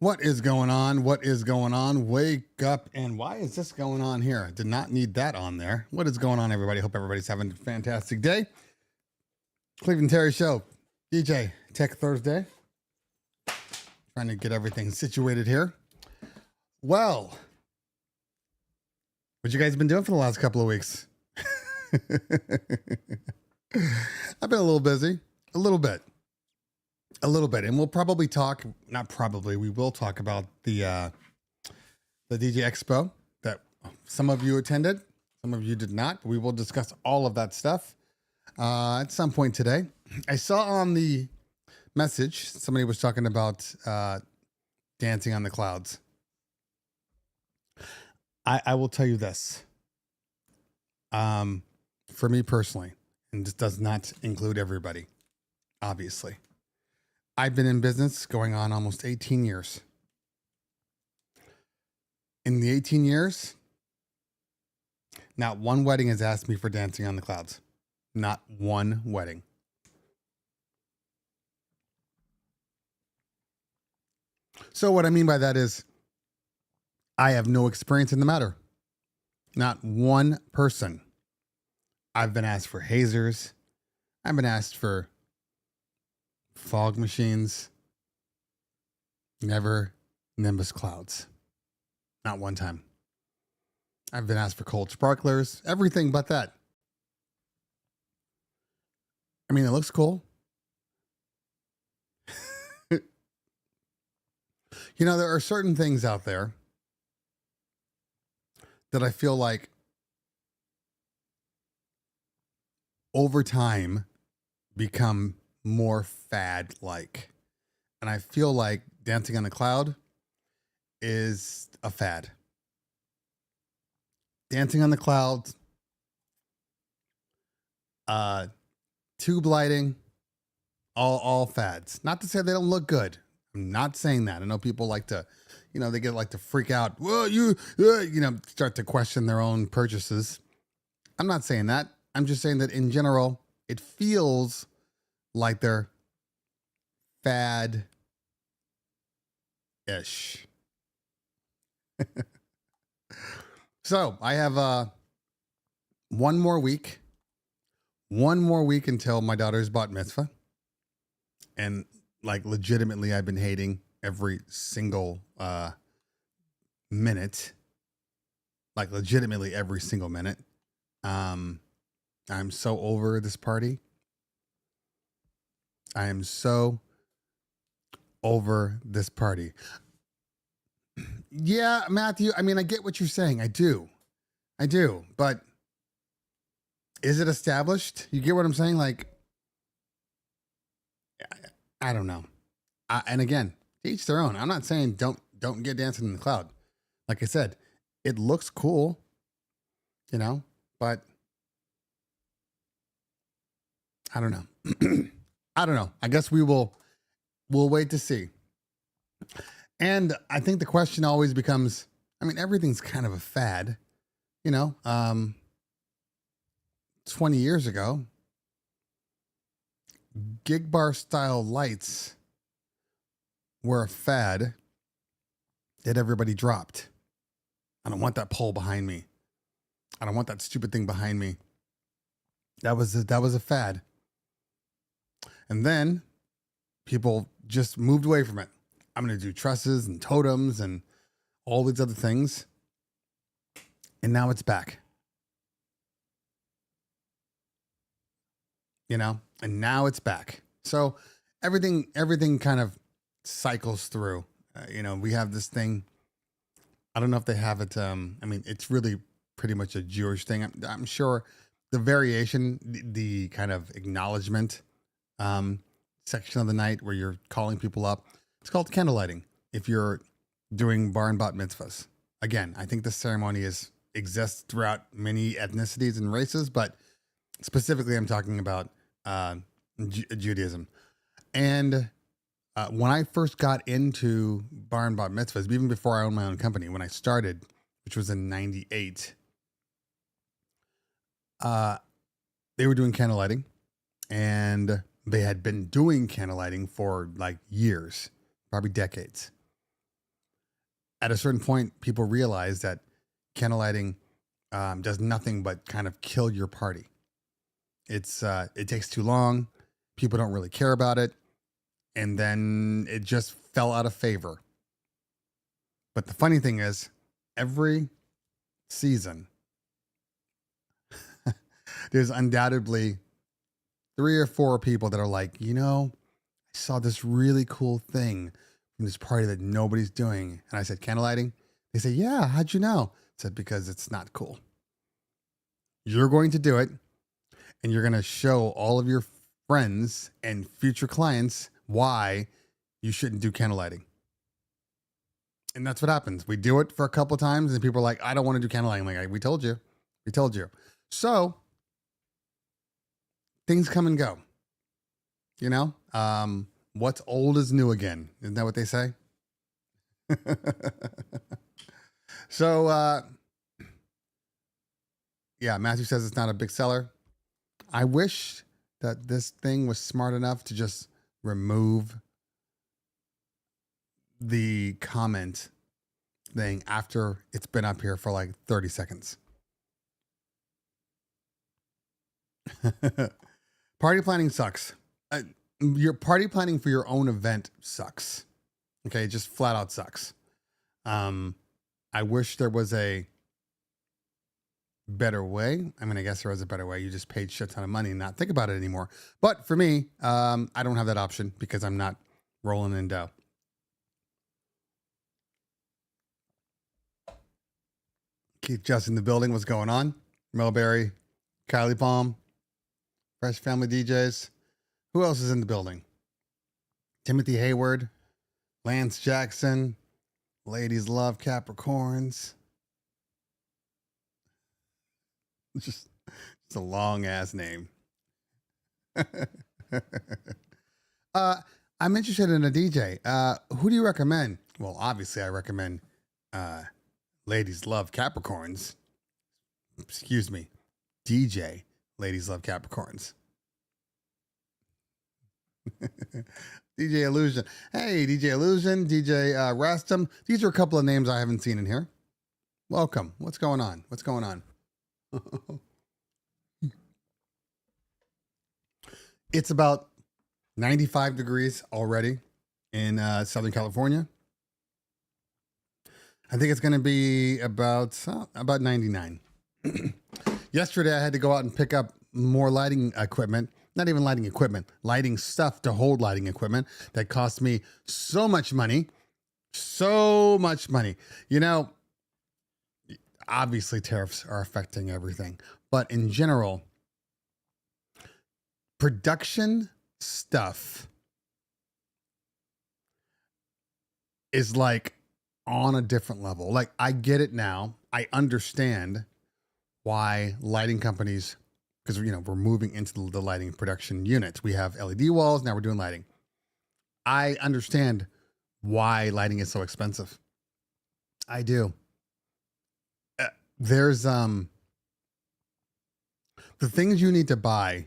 What is going on? What is going on? Wake up. And why is this going on here? Did not need that on there. What is going on, everybody? Hope everybody's having a fantastic day. Cleveland Terry Show, DJ Tech Thursday. Trying to get everything situated here. Well, what you guys been doing for the last couple of weeks? I've been a little busy, a little bit. And we'll probably talk, not probably, we will talk about the DJ Expo that some of you attended, some of you did not. We will discuss all of that stuff at some point today. I saw on the message, somebody was talking about dancing on the clouds. I will tell you this. For me personally, and this does not include everybody, obviously. I've been in business going on almost 18 years. In the 18 years, not one wedding has asked me for dancing on the clouds. Not one wedding. So what I mean by that is I have no experience in the matter. Not one person. I've been asked for hazers. I've been asked for fog machines. Never Nimbus clouds. Not one time. I've been asked for cold sparklers. Everything but that. I mean, it looks cool. You know, there are certain things out there that I feel like over time become more fad like. And I feel like dancing on a cloud is a fad. Dancing on the clouds, tube lighting, all fads. Not to say they don't look good. I'm not saying that. I know people like to, they get like to freak out. Well, start to question their own purchases. I'm not saying that. I'm just saying that in general, it feels like they're fad-ish. So I have one more week until my daughter's bat mitzvah. And like legitimately, I've been hating every single minute. Like legitimately every single minute. I'm so over this party. I am so over this party. Yeah, Matthew, I mean, I get what you're saying. I do. But is it established? You get what I'm saying? Like, I don't know. And again, to each their own. I'm not saying don't get dancing in the cloud. Like I said, it looks cool, but I don't know. I don't know. I guess we'll wait to see. And I think the question always becomes, I mean, everything's kind of a fad, 20 years ago, gig bar style lights were a fad that everybody dropped. I don't want that pole behind me. I don't want that stupid thing behind me. That was a fad. And then people just moved away from it. I'm going to do trusses and totems and all these other things. And now it's back. And now it's back. So everything kind of cycles through. We have this thing. I don't know if they have it. I mean, it's really pretty much a Jewish thing. I'm sure the variation, the kind of acknowledgement section of the night where you're calling people up, it's called candlelighting. If you're doing bar and bat mitzvahs, again, I think the ceremony exists throughout many ethnicities and races, but specifically, I'm talking about Judaism. And when I first got into bar and bat mitzvahs, even before I owned my own company, when I started, which was in '98, they were doing candlelighting, and they had been doing candlelighting for like years, probably decades. at a certain point, people realize that candle lighting does nothing but kind of kill your party. It takes too long. People don't really care about it. And then it just fell out of favor. But the funny thing is, every season, there's undoubtedly 3 or 4 people that are like, I saw this really cool thing from this party that nobody's doing. And I said, candle lighting? They say, yeah, how'd you know? I said, because it's not cool. You're going to do it, and you're going to show all of your friends and future clients why you shouldn't do candle lighting. And that's what happens. We do it for a couple times, and people are like, I don't want to do candle lighting. I'm like, we told you. We told you. So things come and go. What's old is new again. Isn't that what they say? So, yeah, Matthew says it's not a big seller. I wish that this thing was smart enough to just remove the comment thing after it's been up here for like 30 seconds. Party planning sucks. Your party planning for your own event sucks. Okay, it just flat out sucks. I wish there was a better way. I mean, I guess there is a better way. You just paid shit ton of money and not think about it anymore. But for me, I don't have that option because I'm not rolling in dough. Keith Just in the building. What's going on? Melberry, Kylie Palm, Fresh Family DJs. Who else is in the building? Timothy Hayward, Lance Jackson, Ladies Love Capricorns. Just a long ass name. I'm interested in a DJ. Who do you recommend? Well, obviously I recommend Ladies Love Capricorns. Excuse me. DJ Ladies Love Capricorns. DJ Illusion. Hey, DJ Illusion, DJ Rastum. These are a couple of names I haven't seen in here. Welcome. What's going on? What's going on? It's about 95 degrees already in Southern California. I think it's going to be about 99. Yesterday, I had to go out and pick up more lighting equipment. Not even lighting equipment, lighting stuff to hold lighting equipment that cost me so much money. So much money. Obviously tariffs are affecting everything, but in general, production stuff is like on a different level. Like, I get it now. I understand why lighting companies, because we're moving into the lighting production units. We have LED walls, now we're doing lighting. I understand why lighting is so expensive. I do. There's the things you need to buy,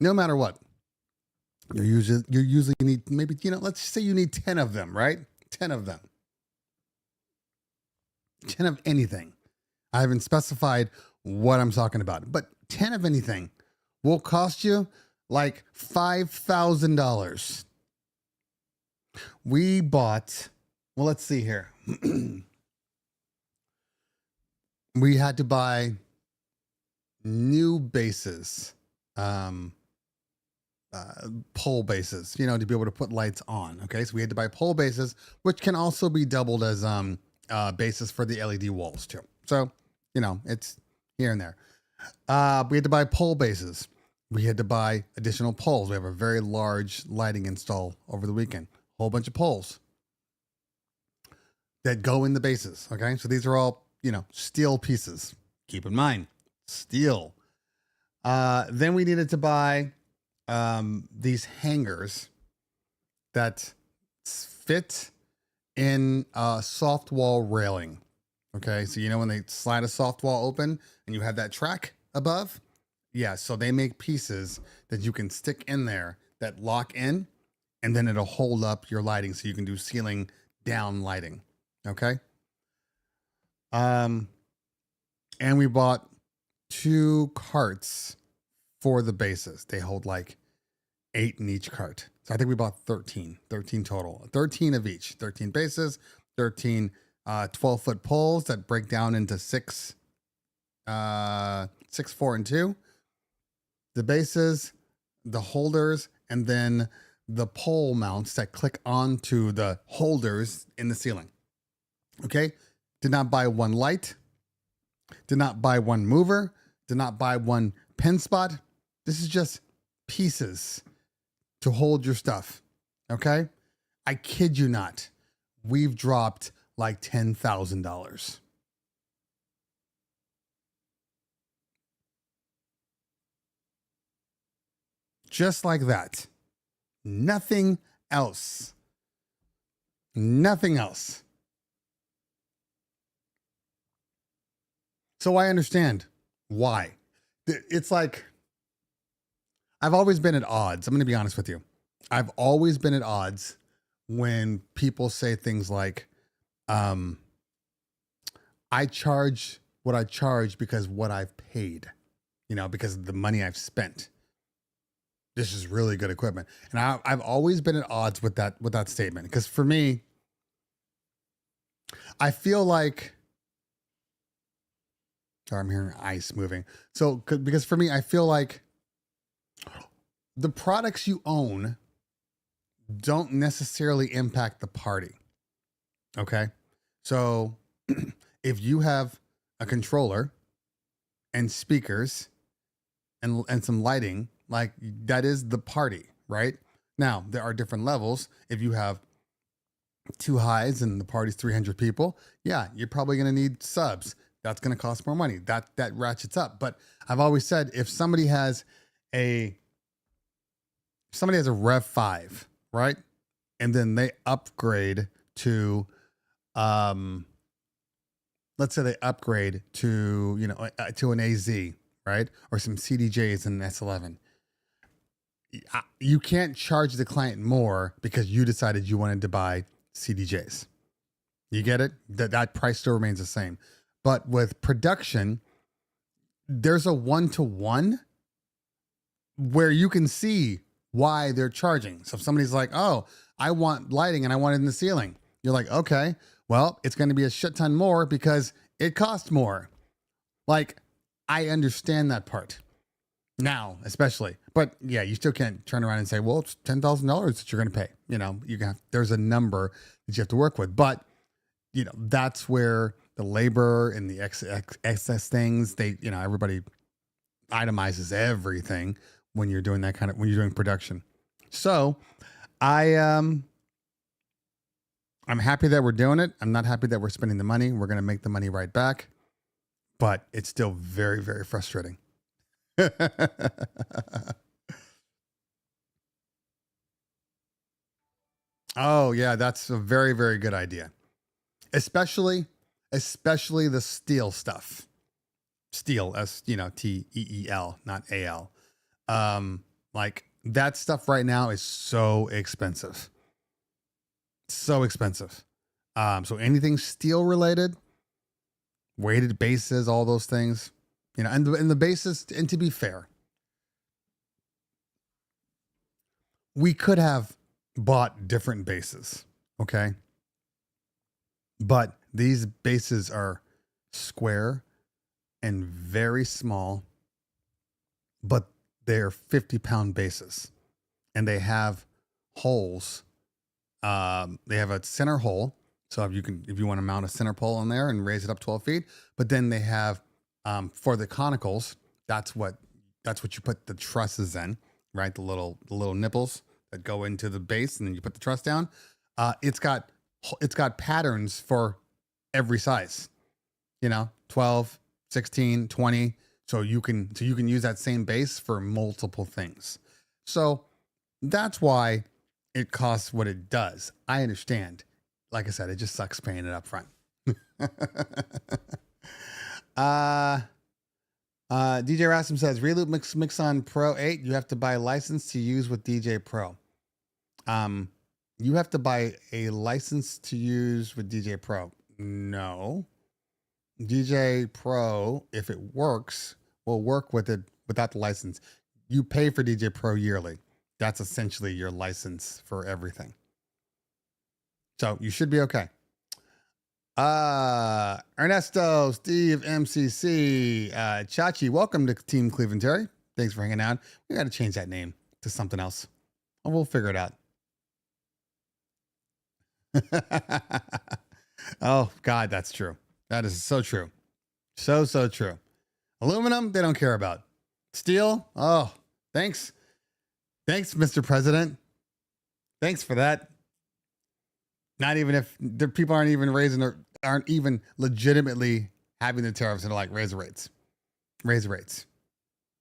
no matter what. You usually need maybe, let's say you need 10 of them, right? 10 of them. 10 of anything. I haven't specified what I'm talking about, but 10 of anything will cost you like $5,000. We bought, well, let's see here. We had to buy new bases, pole bases, to be able to put lights on. Okay. So we had to buy pole bases, which can also be doubled as bases for the LED walls too. So, it's here and there. We had to buy pole bases. We had to buy additional poles. We have a very large lighting install over the weekend. A whole bunch of poles that go in the bases. Okay. So these are all, steel pieces. Keep in mind, steel. Then we needed to buy these hangers that fit in a soft wall railing. Okay, so when they slide a soft wall open and you have that track above? Yeah, so they make pieces that you can stick in there that lock in, and then it'll hold up your lighting so you can do ceiling down lighting. Okay. Um, and we bought 2 carts for the bases. They hold like 8 in each cart. So I think we bought 13 total, 13 of each, 13 bases, 13 12-foot poles that break down into 6, 6, 4, and 2. The bases, the holders, and then the pole mounts that click onto the holders in the ceiling. Okay. Did not buy one light. Did not buy one mover. Did not buy one pen spot. This is just pieces to hold your stuff. Okay. I kid you not. We've dropped like $10,000. Just like that. Nothing else. Nothing else. So I understand why. It's like I've always been at odds. I'm going to be honest with you. I've always been at odds when people say things like, I charge what I charge because what I've paid, because of the money I've spent. This is really good equipment. And I've always been at odds with that statement. Because for me, I feel like, sorry, I'm hearing ice moving. So, because for me, I feel like the products you own don't necessarily impact the party. Okay. So if you have a controller and speakers and some lighting, like that is the party, right? Now, there are different levels. If you have 2 highs and the party's 300 people, yeah, you're probably going to need subs. That's going to cost more money. That ratchets up. But I've always said if somebody has a Rev 5, right? And then they upgrade to let's say they upgrade to, to an AZ, right? Or some CDJs and an S11. You can't charge the client more because you decided you wanted to buy CDJs. You get it? That price still remains the same. But with production, there's a 1-to-1 where you can see why they're charging. So if somebody's like, oh, I want lighting and I want it in the ceiling. You're like, okay, well, it's going to be a shit ton more because it costs more. Like, I understand that part now, especially. But yeah, you still can't turn around and say, well, it's $10,000 that you're going to pay. There's a number that you have to work with. But, that's where the labor and the excess things, everybody itemizes everything when you're doing when you're doing production. So I'm happy that we're doing it. I'm not happy that we're spending the money. We're going to make the money right back, but it's still very, very frustrating. Oh yeah, that's a very, very good idea. Especially the steel stuff. Steel, TEEL, not AL. Like that stuff right now is so expensive. So expensive. So anything steel related, weighted bases, all those things, and the bases, and to be fair, we could have bought different bases. Okay. But these bases are square and very small, but they're 50-pound bases and they have holes. They have a center hole. So if you want to mount a center pole on there and raise it up 12 feet, but then they have, for the conicals, that's what you put the trusses in, right? The little nipples that go into the base and then you put the truss down. It's got patterns for every size, 12, 16, 20. So you can use that same base for multiple things. So that's why it costs what it does. I understand. Like I said, it just sucks paying it up front. DJ Rassim says, Reloop Mixon Pro 8, you have to buy a license to use with DJ Pro. You have to buy a license to use with DJ Pro. No. DJ Pro, if it works, will work with it without the license. You pay for DJ Pro yearly. That's essentially your license for everything. So you should be okay. Ernesto, Steve, MCC, Chachi, welcome to Team Cleveland Terry. Thanks for hanging out. We got to change that name to something else. We'll figure it out. Oh, God, that's true. That is so true. So true. Aluminum, they don't care about. Steel, oh, thanks. Thanks, Mr. President. Thanks for that. Not even if the people aren't even legitimately having the tariffs and they're like, raise the rates. Raise the rates.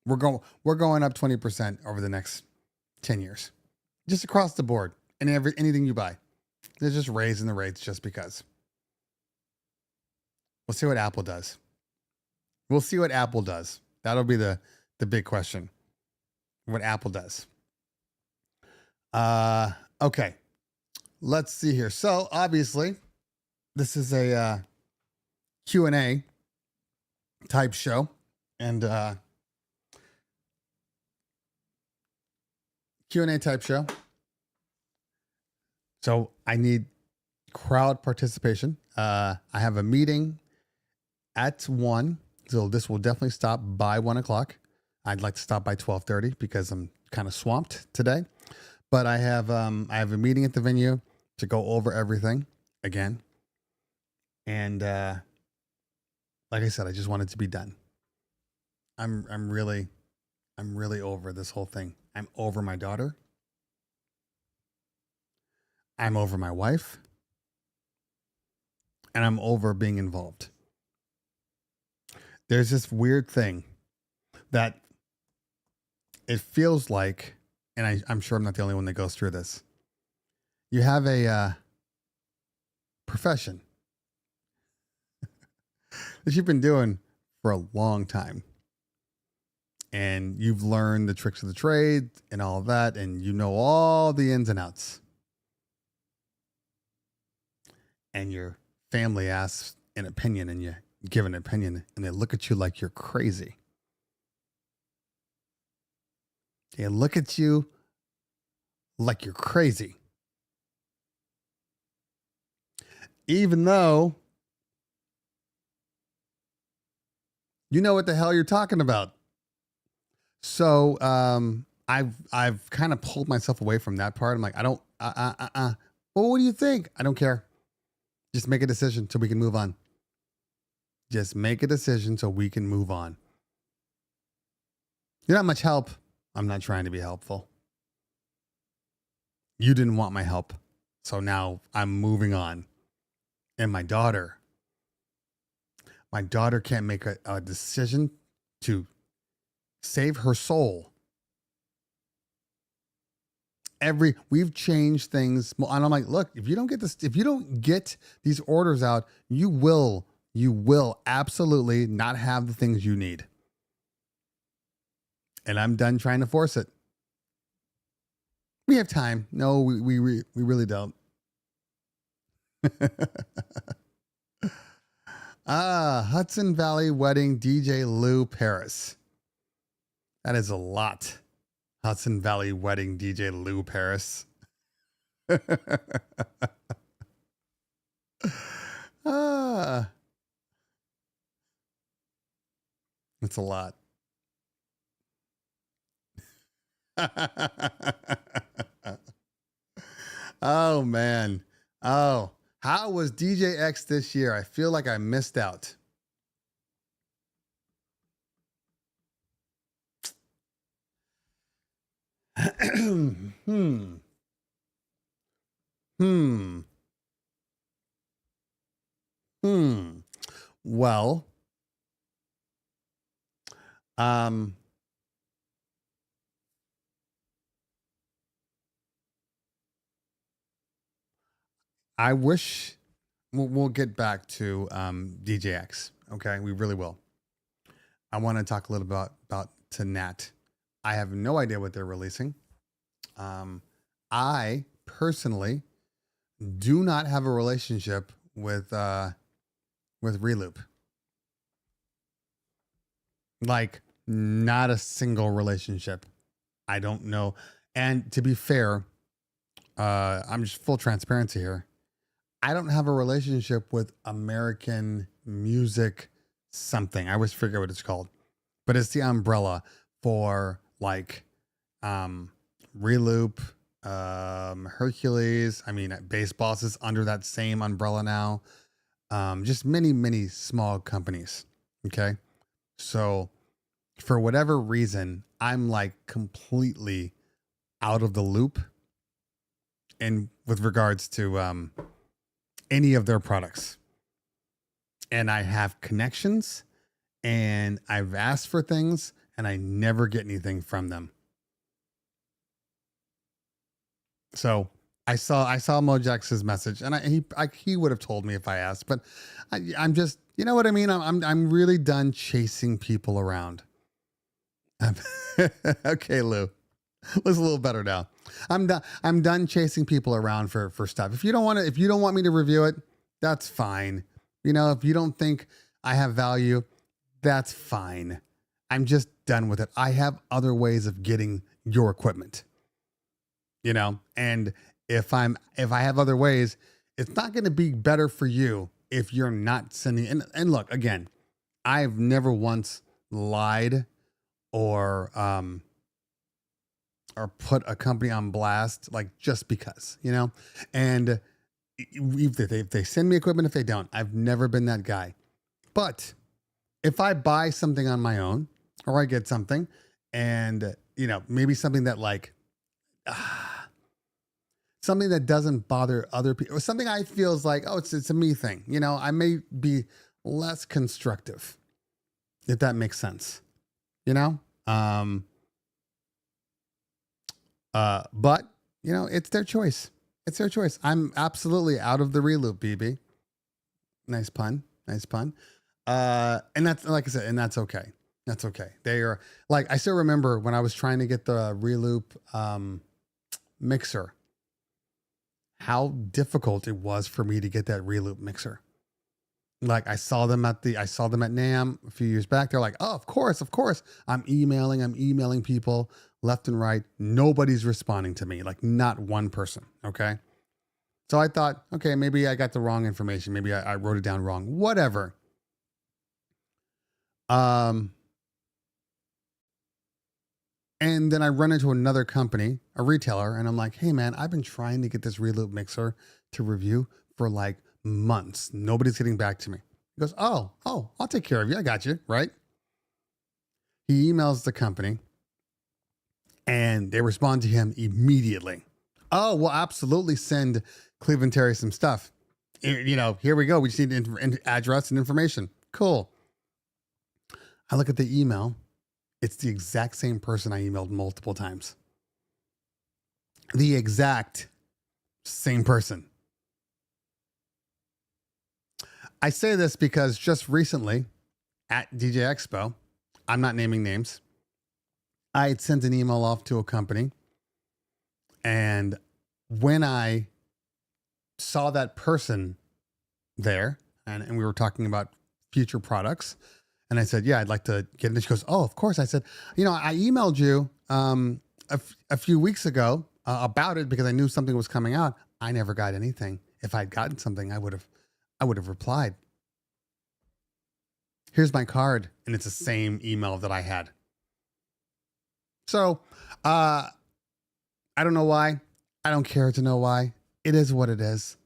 We're going up 20% over the next 10 years. Just across the board. And anything you buy. They're just raising the rates just because. We'll see what Apple does. We'll see what Apple does. That'll be the big question. What Apple does. Okay. Let's see here. So obviously, this is a Q&A type show. And Q&A type show. So I need crowd participation. I have a meeting at 1. So this will definitely stop by 1 o'clock. I'd like to stop by 12:30 because I'm kind of swamped today. But I have a meeting at the venue to go over everything again. And like I said, I just want it to be done. I'm really over this whole thing. I'm over my daughter. I'm over my wife. And I'm over being involved. There's this weird thing that it feels like, and I'm sure I'm not the only one that goes through this. You have a profession that you've been doing for a long time. And you've learned the tricks of the trade and all of that, and you know all the ins and outs. And your family asks an opinion, and you give an opinion, and they look at you like you're crazy. They look at you like you're crazy. Even though you know what the hell you're talking about. So I've kind of pulled myself away from that part. I'm like, I don't well, what do you think? I don't care. Just make a decision so we can move on. Just make a decision so we can move on. You're not much help. I'm not trying to be helpful. You didn't want my help. So now I'm moving on. And my daughter can't make a decision to save her soul. We've changed things. And I'm like, look, if you don't get these orders out, you will absolutely not have the things you need. And I'm done trying to force it. We have time. No, we really don't. Hudson Valley Wedding, DJ Lou Paris. That is a lot. Hudson Valley Wedding, DJ Lou Paris. It's a lot. Oh, man. Oh, how was DJ X this year? I feel like I missed out. Well, I wish we'll get back to DJX. Okay, we really will. I want to talk a little about to Nat. I have no idea what they're releasing. I personally do not have a relationship with Reloop. Like, not a single relationship. I don't know. And to be fair, I'm just full transparency here. I don't have a relationship with American Music something. I always forget what it's called, but it's the umbrella for like Reloop, Hercules. I mean, Baseballs is under that same umbrella now. Just many, many small companies. Okay. So for whatever reason, I'm like completely out of the loop and with regards to any of their products. And I have connections and I've asked for things and I never get anything from them. So I saw Mojax's message and he would have told me if I asked, but I'm just, you know what I mean? I'm really done chasing people around. Okay, Lou. Looks a little better now. I'm done chasing people around for stuff. If you don't want me to review it, that's fine. You know, if you don't think I have value, that's fine. I'm just done with it. I have other ways of getting your equipment. You know, and if I have other ways, it's not going to be better for you if you're not sending. And look, again, I've never once lied or put a company on blast, like just because, you know, and if they send me equipment, if they don't, I've never been that guy. But if I buy something on my own or I get something and, you know, maybe something that like, something that doesn't bother other people or something I feel is like, oh, it's a me thing. You know, I may be less constructive, if that makes sense, you know? But you know, it's their choice. It's their choice. I'm absolutely out of the Reloop, BB. Nice pun. Nice pun. And that's, like I said, and that's okay. That's okay. They are like, I still remember when I was trying to get the Reloop, mixer, how difficult it was for me to get that Reloop mixer. Like I saw them at NAMM a few years back. They're like, oh, of course. I'm emailing people left and right. Nobody's responding to me. Like not one person. Okay. So I thought, okay, maybe I got the wrong information. Maybe I wrote it down wrong, whatever. And then I run into another company, a retailer, and I'm like, hey man, I've been trying to get this Reloop mixer to review for like months. Nobody's getting back to me. He goes, oh, I'll take care of you. I got you. Right. He emails the company and they respond to him immediately. Oh, we'll absolutely send Cleveland Terry some stuff. You know, here we go. We just need address and information. Cool. I look at the email. It's the exact same person I emailed multiple times. The exact same person. I say this because just recently at DJ Expo, I'm not naming names, I had sent an email off to a company. And when I saw that person there and we were talking about future products, and I said, yeah, I'd like to get it. She goes, oh, of course. I said, you know, I emailed you a few weeks ago about it because I knew something was coming out. I never got anything. If I'd gotten something, I would have replied. Here's my card. And it's the same email that I had. So I don't know why. I don't care to know why. It is what it is.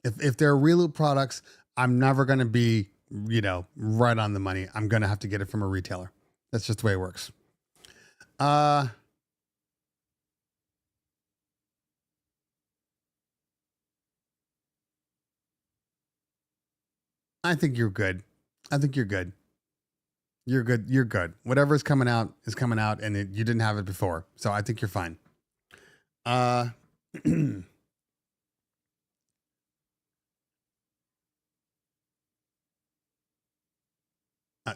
If they're Reloop products, I'm never going to be, you know, right on the money. I'm going to have to get it from a retailer. That's just the way it works. I think you're good. I think you're good. You're good. You're good. Whatever's coming out is coming out and you didn't have it before. So I think you're fine.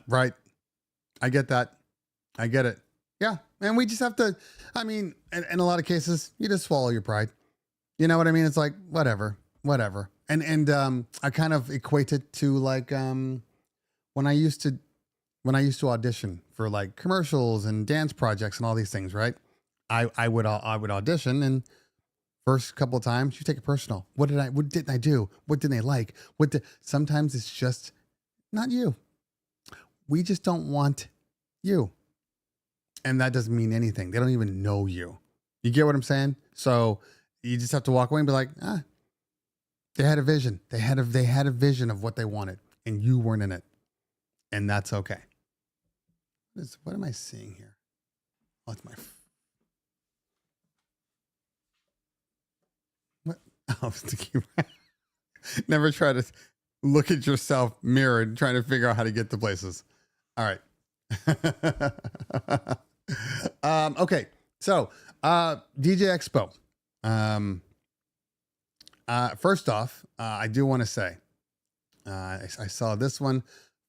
Right. I get that. I get it. Yeah. And we just have to, I mean, in a lot of cases, you just swallow your pride. You know what I mean? It's like, whatever, whatever. And I kind of equate it to like, when I used to, when I used to audition for like commercials and dance projects and all these things, right? I would audition, and first couple of times you take it personal. What didn't I do? What didn't they like? Sometimes it's just not you. We just don't want you. And that doesn't mean anything. They don't even know you. You get what I'm saying? So you just have to walk away and be like, they had a vision. They had a vision of what they wanted, and you weren't in it. And that's okay. What am I seeing here? Oh, it's my. What? Oh, never try to look at yourself mirror and trying to figure out how to get to places. All right. Okay. So, DJ Expo. First off, I do want to say, I saw this one.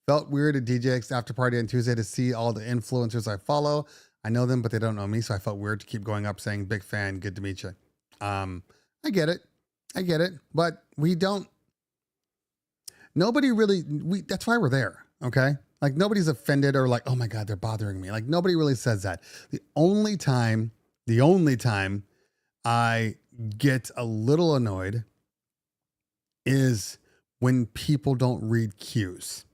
Felt weird at DJ's after party on Tuesday to see all the influencers I follow. I know them, but they don't know me, so I felt weird to keep going up saying, "Big fan, good to meet you." I get it, but we don't. Nobody really. That's why we're there. Okay, like nobody's offended or like, "Oh my God, they're bothering me." Like nobody really says that. The only time I get a little annoyed is when people don't read cues.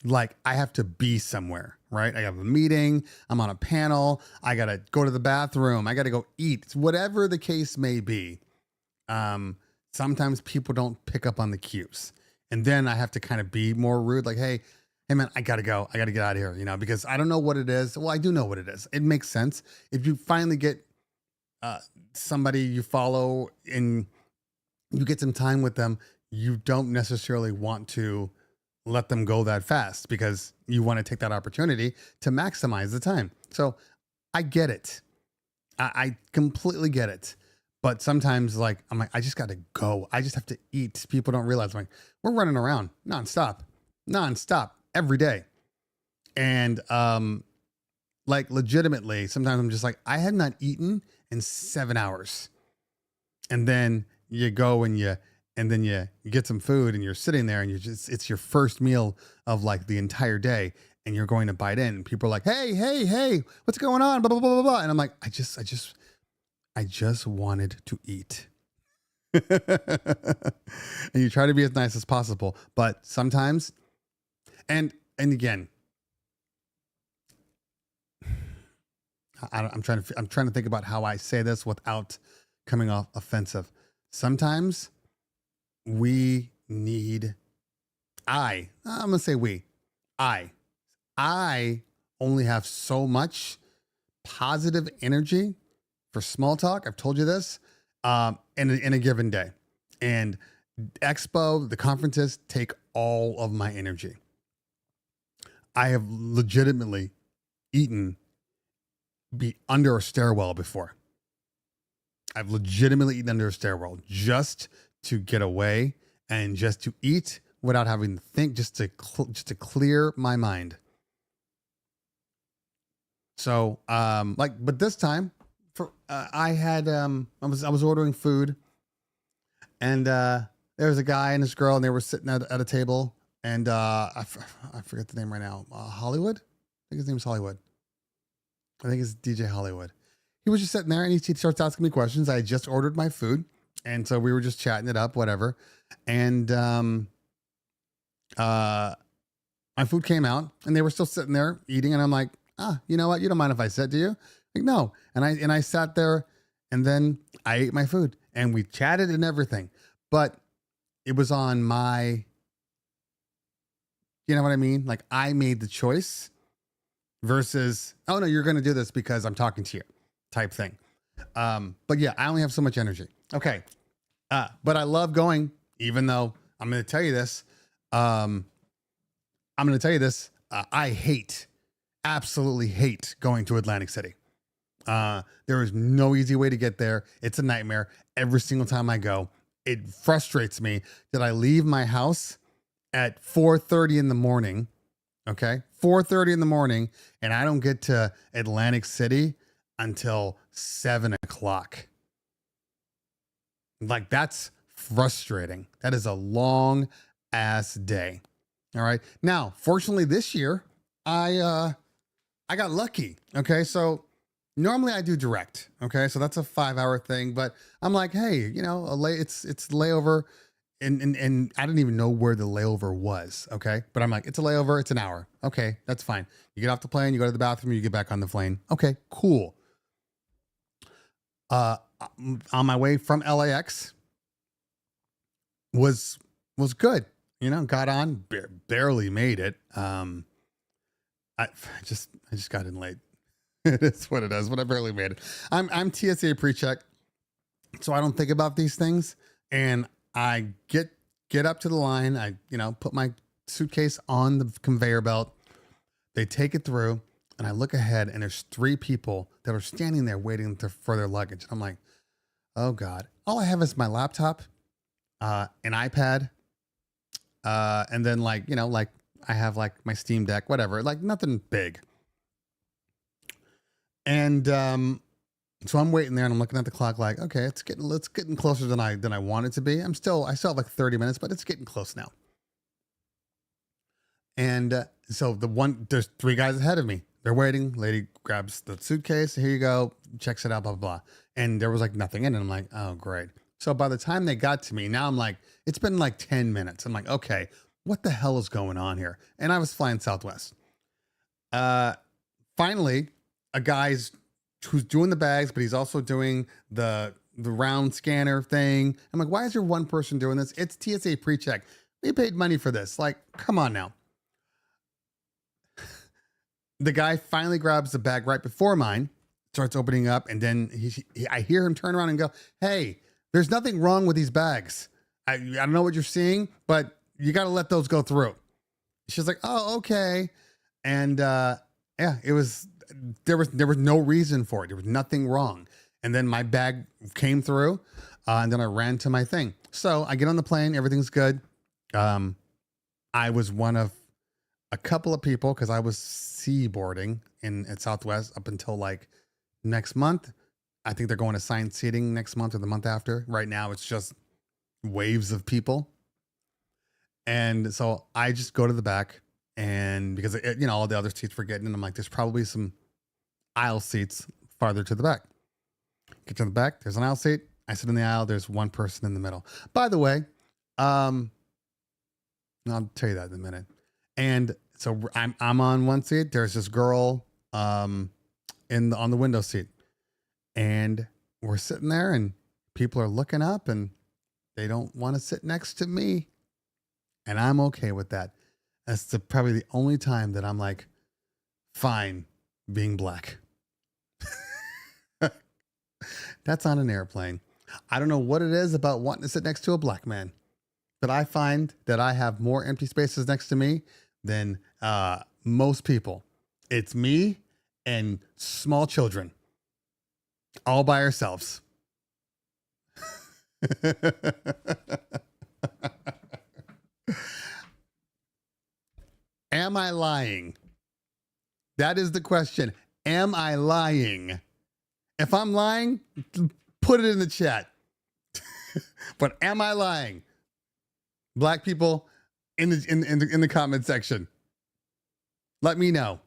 Like I have to be somewhere, right? I have a meeting, I'm on a panel, I got to go to the bathroom, I got to go eat, whatever the case may be. Sometimes people don't pick up on the cues. And then I have to kind of be more rude, like, hey man, I got to go. I got to get out of here, because I don't know what it is. Well, I do know what it is. It makes sense. If you finally get somebody you follow and you get some time with them, you don't necessarily want to let them go that fast because you want to take that opportunity to maximize the time. So I get it. I completely get it. But sometimes like, I'm like, I just got to go. I just have to eat. People don't realize like we're running around nonstop every day. And, like legitimately, sometimes I'm just like, I have not eaten in 7 hours. And then you go and you get some food and you're sitting there and it's your first meal of like the entire day and you're going to bite in. And people are like, hey, what's going on? Blah, blah, blah, blah, blah. And I'm like, I just wanted to eat. And you try to be as nice as possible. But sometimes, and again, I'm trying to think about how I say this without coming off offensive. Sometimes we need, I'm going to say I only have so much positive energy for small talk. I've told you this, in a given day. And Expo, the conferences take all of my energy. I have legitimately be under a stairwell before. I've legitimately eaten under a stairwell just to get away and just to eat without having to think, just to clear my mind. So, but this time I had, I was ordering food and, there was a guy and this girl and they were sitting at a table and, I forget the name right now. Hollywood. I think his name's Hollywood. I think it's DJ Hollywood. He was just sitting there and he starts asking me questions. I had just ordered my food. And so we were just chatting it up, whatever. And my food came out and they were still sitting there eating. And I'm like, you know what? You don't mind if I sit, do you? Like, no. And I sat there and then I ate my food and we chatted and everything. But it was on my, you know what I mean? Like I made the choice versus, oh no, you're going to do this because I'm talking to you type thing. But yeah, I only have so much energy. Okay. But I love going, even though I'm going to tell you this. I absolutely hate going to Atlantic City. There is no easy way to get there. It's a nightmare. Every single time I go, it frustrates me that I leave my house at 4:30 in the morning. Okay. 4:30 in the morning. And I don't get to Atlantic City until 7 o'clock. Like that's frustrating. That is a long ass day. All right. Now, fortunately this year, I got lucky. Okay. So normally I do direct. Okay. So that's a 5 hour thing, but I'm like, hey, it's layover. And I didn't even know where the layover was. Okay. But I'm like, it's a layover. It's an hour. Okay. That's fine. You get off the plane, you go to the bathroom, you get back on the plane. Okay, cool. Uh, on my way from LAX was good. Got on, barely made it. I I just got in late. It is what it is, but I barely made it. I'm TSA pre-check, so I don't think about these things. And I get up to the line. I put my suitcase on the conveyor belt. They take it through, and I look ahead, and there's 3 people that are standing there waiting for their luggage. I'm like, oh God. All I have is my laptop, an iPad, and then like I have like my Steam Deck, whatever, like nothing big. And so I'm waiting there and I'm looking at the clock like, okay, it's getting closer than I want it to be. I still have like 30 minutes, but it's getting close now. And so there's 3 guys ahead of me. They're waiting. Lady grabs the suitcase. Here you go. Checks it out, blah, blah, blah. And there was like nothing in it. I'm like, oh, great. So by the time they got to me, now I'm like, it's been like 10 minutes. I'm like, okay, what the hell is going on here? And I was flying Southwest. Finally, a guy's who's doing the bags, but he's also doing the round scanner thing. I'm like, why is there one person doing this? It's TSA pre-check. We paid money for this. Like, come on now. The guy finally grabs the bag right before mine, starts opening up, and then I hear him turn around and go, hey, there's nothing wrong with these bags. I don't know what you're seeing, but you got to let those go through. She's like, oh, okay. And yeah, there was no reason for it. There was nothing wrong. And then my bag came through, and then I ran to my thing. So I get on the plane. Everything's good. I was one of a couple of people because I was seaboarding at Southwest up until like next month. I think they're going to assigned seating next month or the month after. Right now, it's just waves of people. And so I just go to the back, and because all the other seats were getting, and I'm like, there's probably some aisle seats farther to the back. Get to the back. There's an aisle seat. I sit in the aisle. There's one person in the middle. By the way, I'll tell you that in a minute. And so I'm on one seat. There's this girl on the window seat, and we're sitting there, and people are looking up, and they don't want to sit next to me, and I'm okay with that. That's probably the only time that I'm like, fine, being black. That's on an airplane. I don't know what it is about wanting to sit next to a black man, but I find that I have more empty spaces next to me than most people. It's me and small children all by ourselves. Am I lying? That is the question. Am I lying? If I'm lying, put it in the chat. But am I lying? Black people in the comment section. Let me know.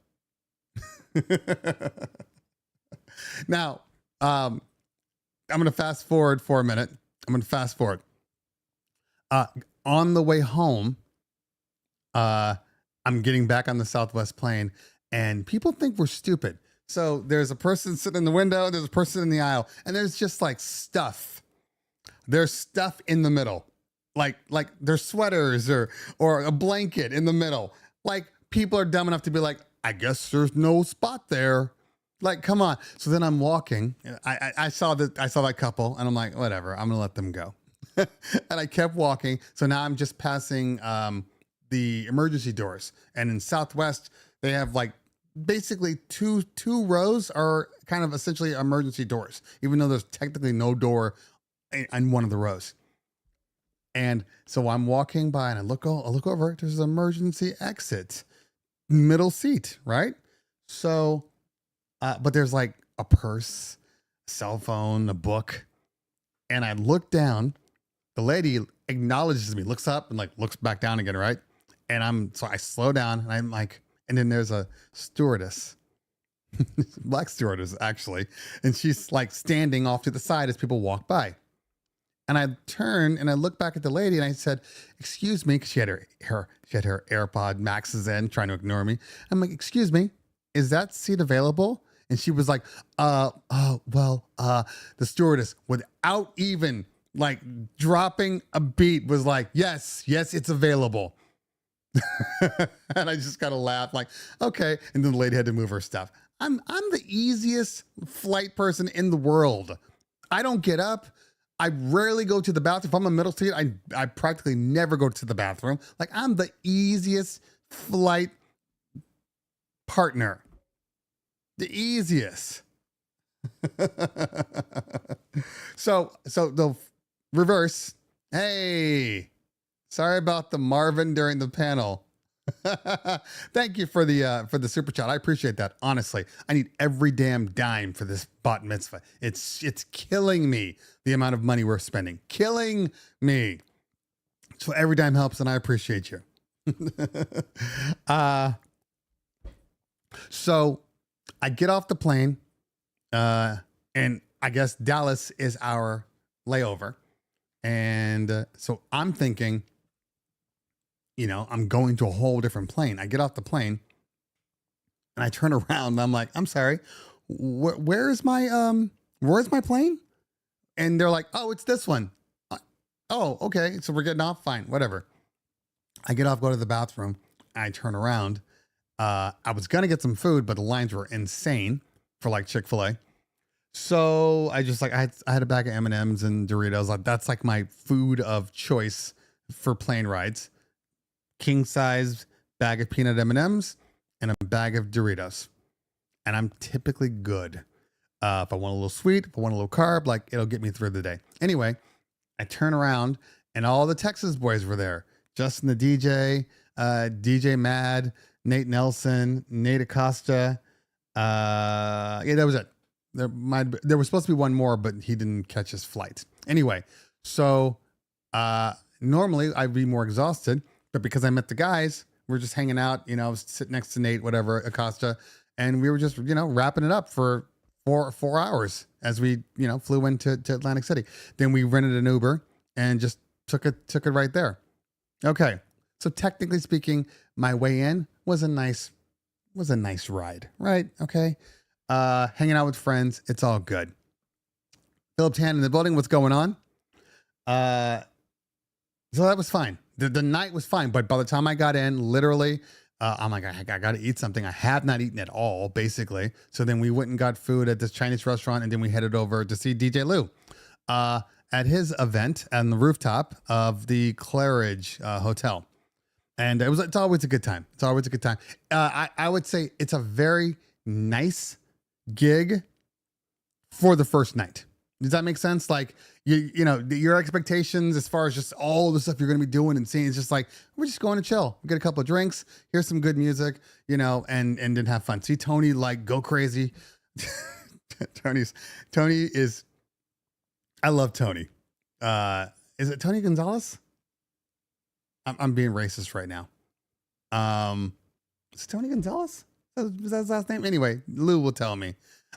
Now, I'm going to fast forward for a minute. On the way home, I'm getting back on the Southwest plane, and people think we're stupid. So there's a person sitting in the window, there's a person in the aisle, and there's just like stuff. There's stuff in the middle. Like there's sweaters or a blanket in the middle. Like people are dumb enough to be like, I guess there's no spot there. Like, come on. So then I'm walking. I saw that couple, and I'm like, whatever, I'm gonna let them go. And I kept walking. So now I'm just passing the emergency doors. And in Southwest, they have like basically two rows are kind of essentially emergency doors, even though there's technically no door in one of the rows. And so I'm walking by, and I look over, there's an emergency exit, middle seat, right? So, but there's like a purse, cell phone, a book. And I look down, the lady acknowledges me, looks up and like looks back down again, right? And so I slow down and I'm like, and then there's a stewardess, black stewardess actually, and she's like standing off to the side as people walk by. And I turn and I look back at the lady and I said, "Excuse me," because she had her AirPod Maxes in, trying to ignore me. I'm like, "Excuse me, is that seat available?" And she was like, the stewardess, without even like dropping a beat, was like, yes, it's available." And I just gotta laugh, like, okay. And then the lady had to move her stuff. I'm the easiest flight person in the world. I don't get up. I rarely go to the bathroom. If I'm a middle seat, I practically never go to the bathroom. Like, I'm the easiest flight partner. The easiest. So the reverse. Hey, sorry about the Marvin during the panel. Thank you for the super chat. I appreciate that. Honestly, I need every damn dime for this bat mitzvah. It's killing me, the amount of money we're spending. Killing me. So every dime helps, and I appreciate you. So I get off the plane, and I guess Dallas is our layover. And so I'm thinking, I'm going to a whole different plane. I get off the plane and I turn around and I'm like, "I'm sorry, where's my plane?" And they're like, "Oh, it's this one." "Oh, okay. So we're getting off. Fine, whatever." I get off, go to the bathroom. I turn around. I was going to get some food, but the lines were insane for like Chick-fil-A. So I just I had a bag of M&Ms and Doritos. Like, that's like my food of choice for plane rides. King size bag of peanut M&Ms and a bag of Doritos. And I'm typically good. If I want a little sweet, if I want a little carb, like, it'll get me through the day. Anyway, I turn around and all the Texas boys were there. Justin the DJ, DJ Mad, Nate Nelson, Nate Acosta. Yeah, that was it. There was supposed to be one more, but he didn't catch his flight. Anyway, so normally I'd be more exhausted. But because I met the guys, we're just hanging out, I was sitting next to Nate, whatever, Acosta, and we were just, wrapping it up for 4 hours as we, flew into Atlantic City. Then we rented an Uber and just took it right there. Okay. So technically speaking, my way in was a nice ride, right? Okay. Hanging out with friends. It's all good. Philip Tan in the building. What's going on? So that was fine. The night was fine, but by the time I got in, literally, I'm like, I got to eat something. I have not eaten at all, basically. So then we went and got food at this Chinese restaurant, and then we headed over to see DJ Lou at his event on the rooftop of the Claridge Hotel. And it's always a good time. It's always a good time. I would say it's a very nice gig for the first night. Does that make sense? Like, your expectations as far as just all the stuff you're going to be doing and seeing, is just like, we're just going to chill. We get a couple of drinks, hear some good music, and then have fun. See Tony like go crazy. Tony is, I love Tony. Is it Tony Gonzalez? I'm being racist right now. Is it Tony Gonzalez? Is that his last name? Anyway, Lou will tell me.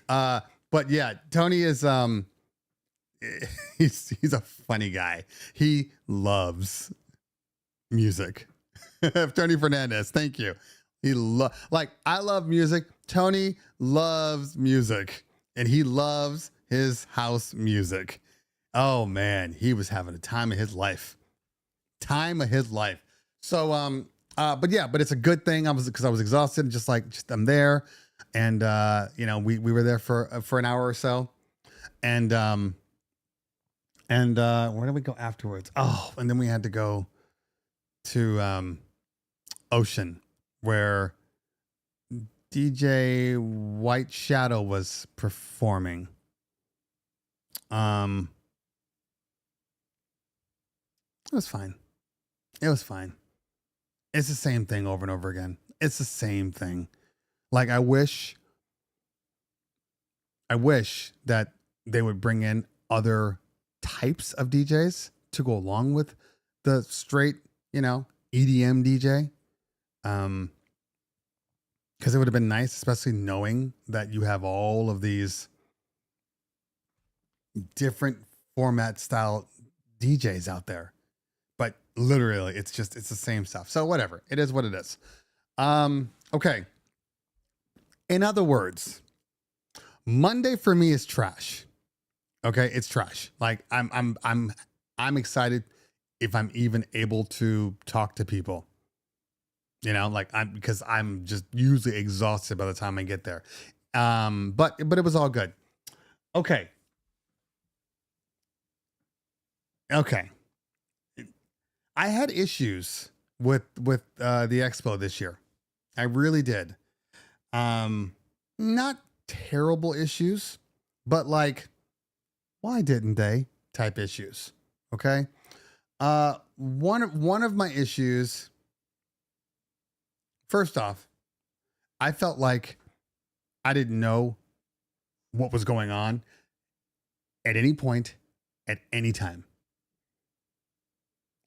But yeah, Tony is, he's a funny guy. He loves music. Tony Fernandez, thank you. I love music. Tony loves music, and he loves his house music. Oh man, he was having a time of his life. So but it's a good thing. Because I was exhausted, just I'm there, and we were there for an hour or so, and where did we go afterwards? Oh, and then we had to go to Ocean, where DJ White Shadow was performing. It was fine. It's the same thing over and over again. It's the same thing. Like, I wish that they would bring in other types of DJs to go along with the straight, EDM DJ. Because it would have been nice, especially knowing that you have all of these different format style DJs out there. But literally, it's the same stuff. So whatever, it is what it is. Okay. In other words, Monday for me is trash. Okay, it's trash. Like I'm excited if I'm even able to talk to people. Because I'm just usually exhausted by the time I get there. But it was all good. Okay. I had issues with the expo this year. I really did. Not terrible issues, but like, why didn't they type issues? Okay. One of my issues, first off, I felt like I didn't know what was going on at any point, at any time.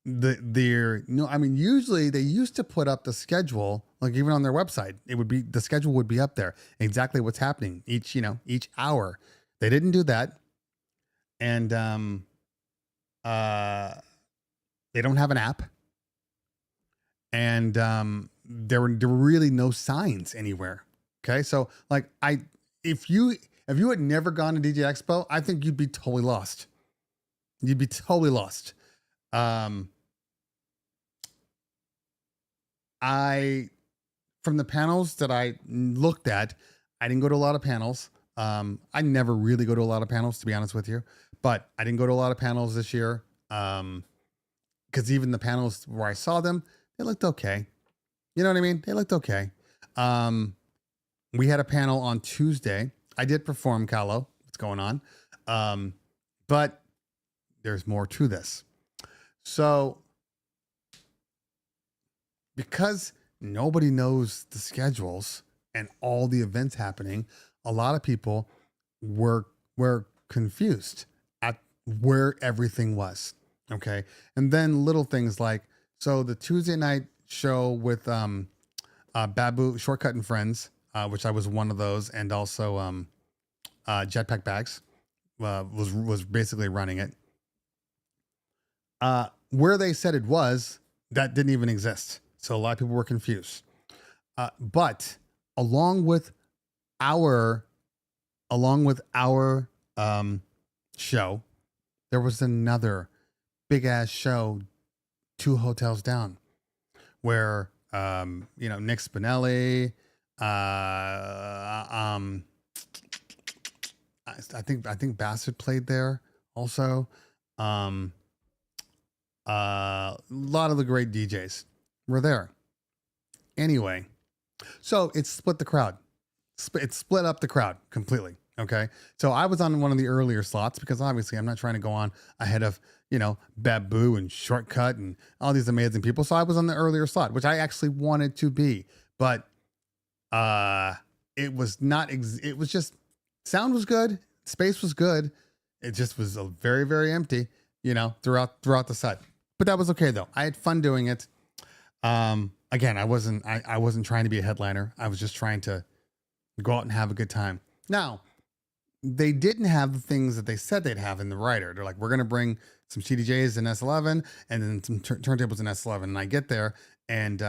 Usually they used to put up the schedule, like even on their website, the schedule would be up there, exactly what's happening each hour. They didn't do that. And, they don't have an app. And, there were really no signs anywhere. Okay. So like if you had never gone to DJ Expo, I think you'd be totally lost. You'd be totally lost. From the panels that I looked at, I didn't go to a lot of panels. I never really go to a lot of panels, to be honest with you, but I didn't go to a lot of panels this year. Cause even the panels where I saw them, they looked okay. You know what I mean? They looked okay. We had a panel on Tuesday. I did perform, Callo. What's going on? But there's more to this. So because nobody knows the schedules and all the events happening, a lot of people were confused at where everything was. Okay. And then little things like, so the Tuesday night show with Babu, Shortcut and Friends, which I was one of those, and also Jetpack Bags was basically running it. Where they said it was, that didn't even exist. So a lot of people were confused. But along with our show, there was another big ass show 2 hotels down where Nick Spinelli, I think Bassett played there also. A lot of the great DJs were there. Anyway, so it split the crowd. It split up the crowd completely. Okay. So I was on one of the earlier slots because obviously I'm not trying to go on ahead of, Babu and Shortcut and all these amazing people. So I was on the earlier slot, which I actually wanted to be, but it was not, it was just, sound was good. Space was good. It just was very, very empty, throughout the set, but that was okay though. I had fun doing it. Again, I wasn't trying to be a headliner. I was just trying to go out and have a good time. Now, they didn't have the things that they said they'd have in the writer. They're like, we're going to bring some CDJs in S11 and then some turntables in S11. And I get there and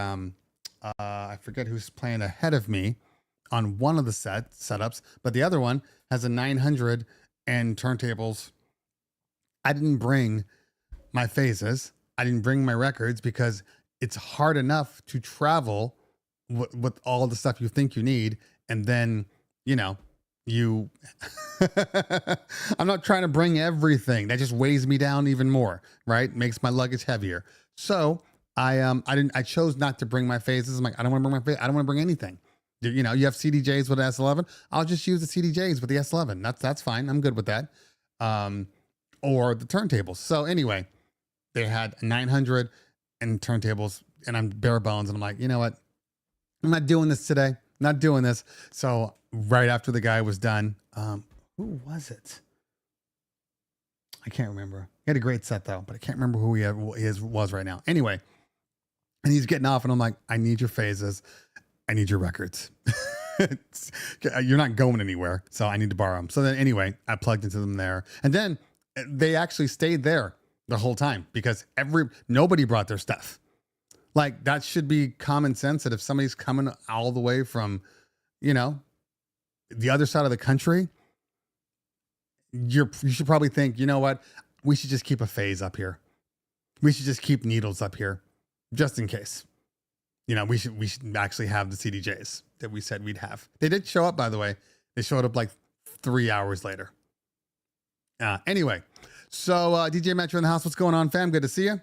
I forget who's playing ahead of me on one of the setups, but the other one has a 900 and turntables. I didn't bring my phases. I didn't bring my records because it's hard enough to travel with all the stuff you think you need. And then, I'm not trying to bring everything. That just weighs me down even more, right? Makes my luggage heavier. So I chose not to bring my phases. I'm like, I don't want to bring my phase. I don't want to bring anything. You have CDJs with S11. I'll just use the CDJs with the S11. That's fine. I'm good with that. Or the turntables. So anyway, they had 900 and turntables and I'm bare bones. And I'm like, you know what? I'm not doing this today. Not doing this. So right after the guy was done, who was it? I can't remember. He had a great set though, but I can't remember who he was right now. Anyway, and he's getting off, and I'm like, I need your phases. I need your records. You're not going anywhere, so I need to borrow them. So then anyway, I plugged into them there. And then they actually stayed there the whole time because nobody brought their stuff. Like, that should be common sense that if somebody's coming all the way from, the other side of the country, you should probably think, you know what? We should just keep a phase up here. We should just keep needles up here just in case. We should actually have the CDJs that we said we'd have. They did show up, by the way. They showed up like 3 hours later. Anyway, so DJ Metro in the house. What's going on, fam? Good to see you.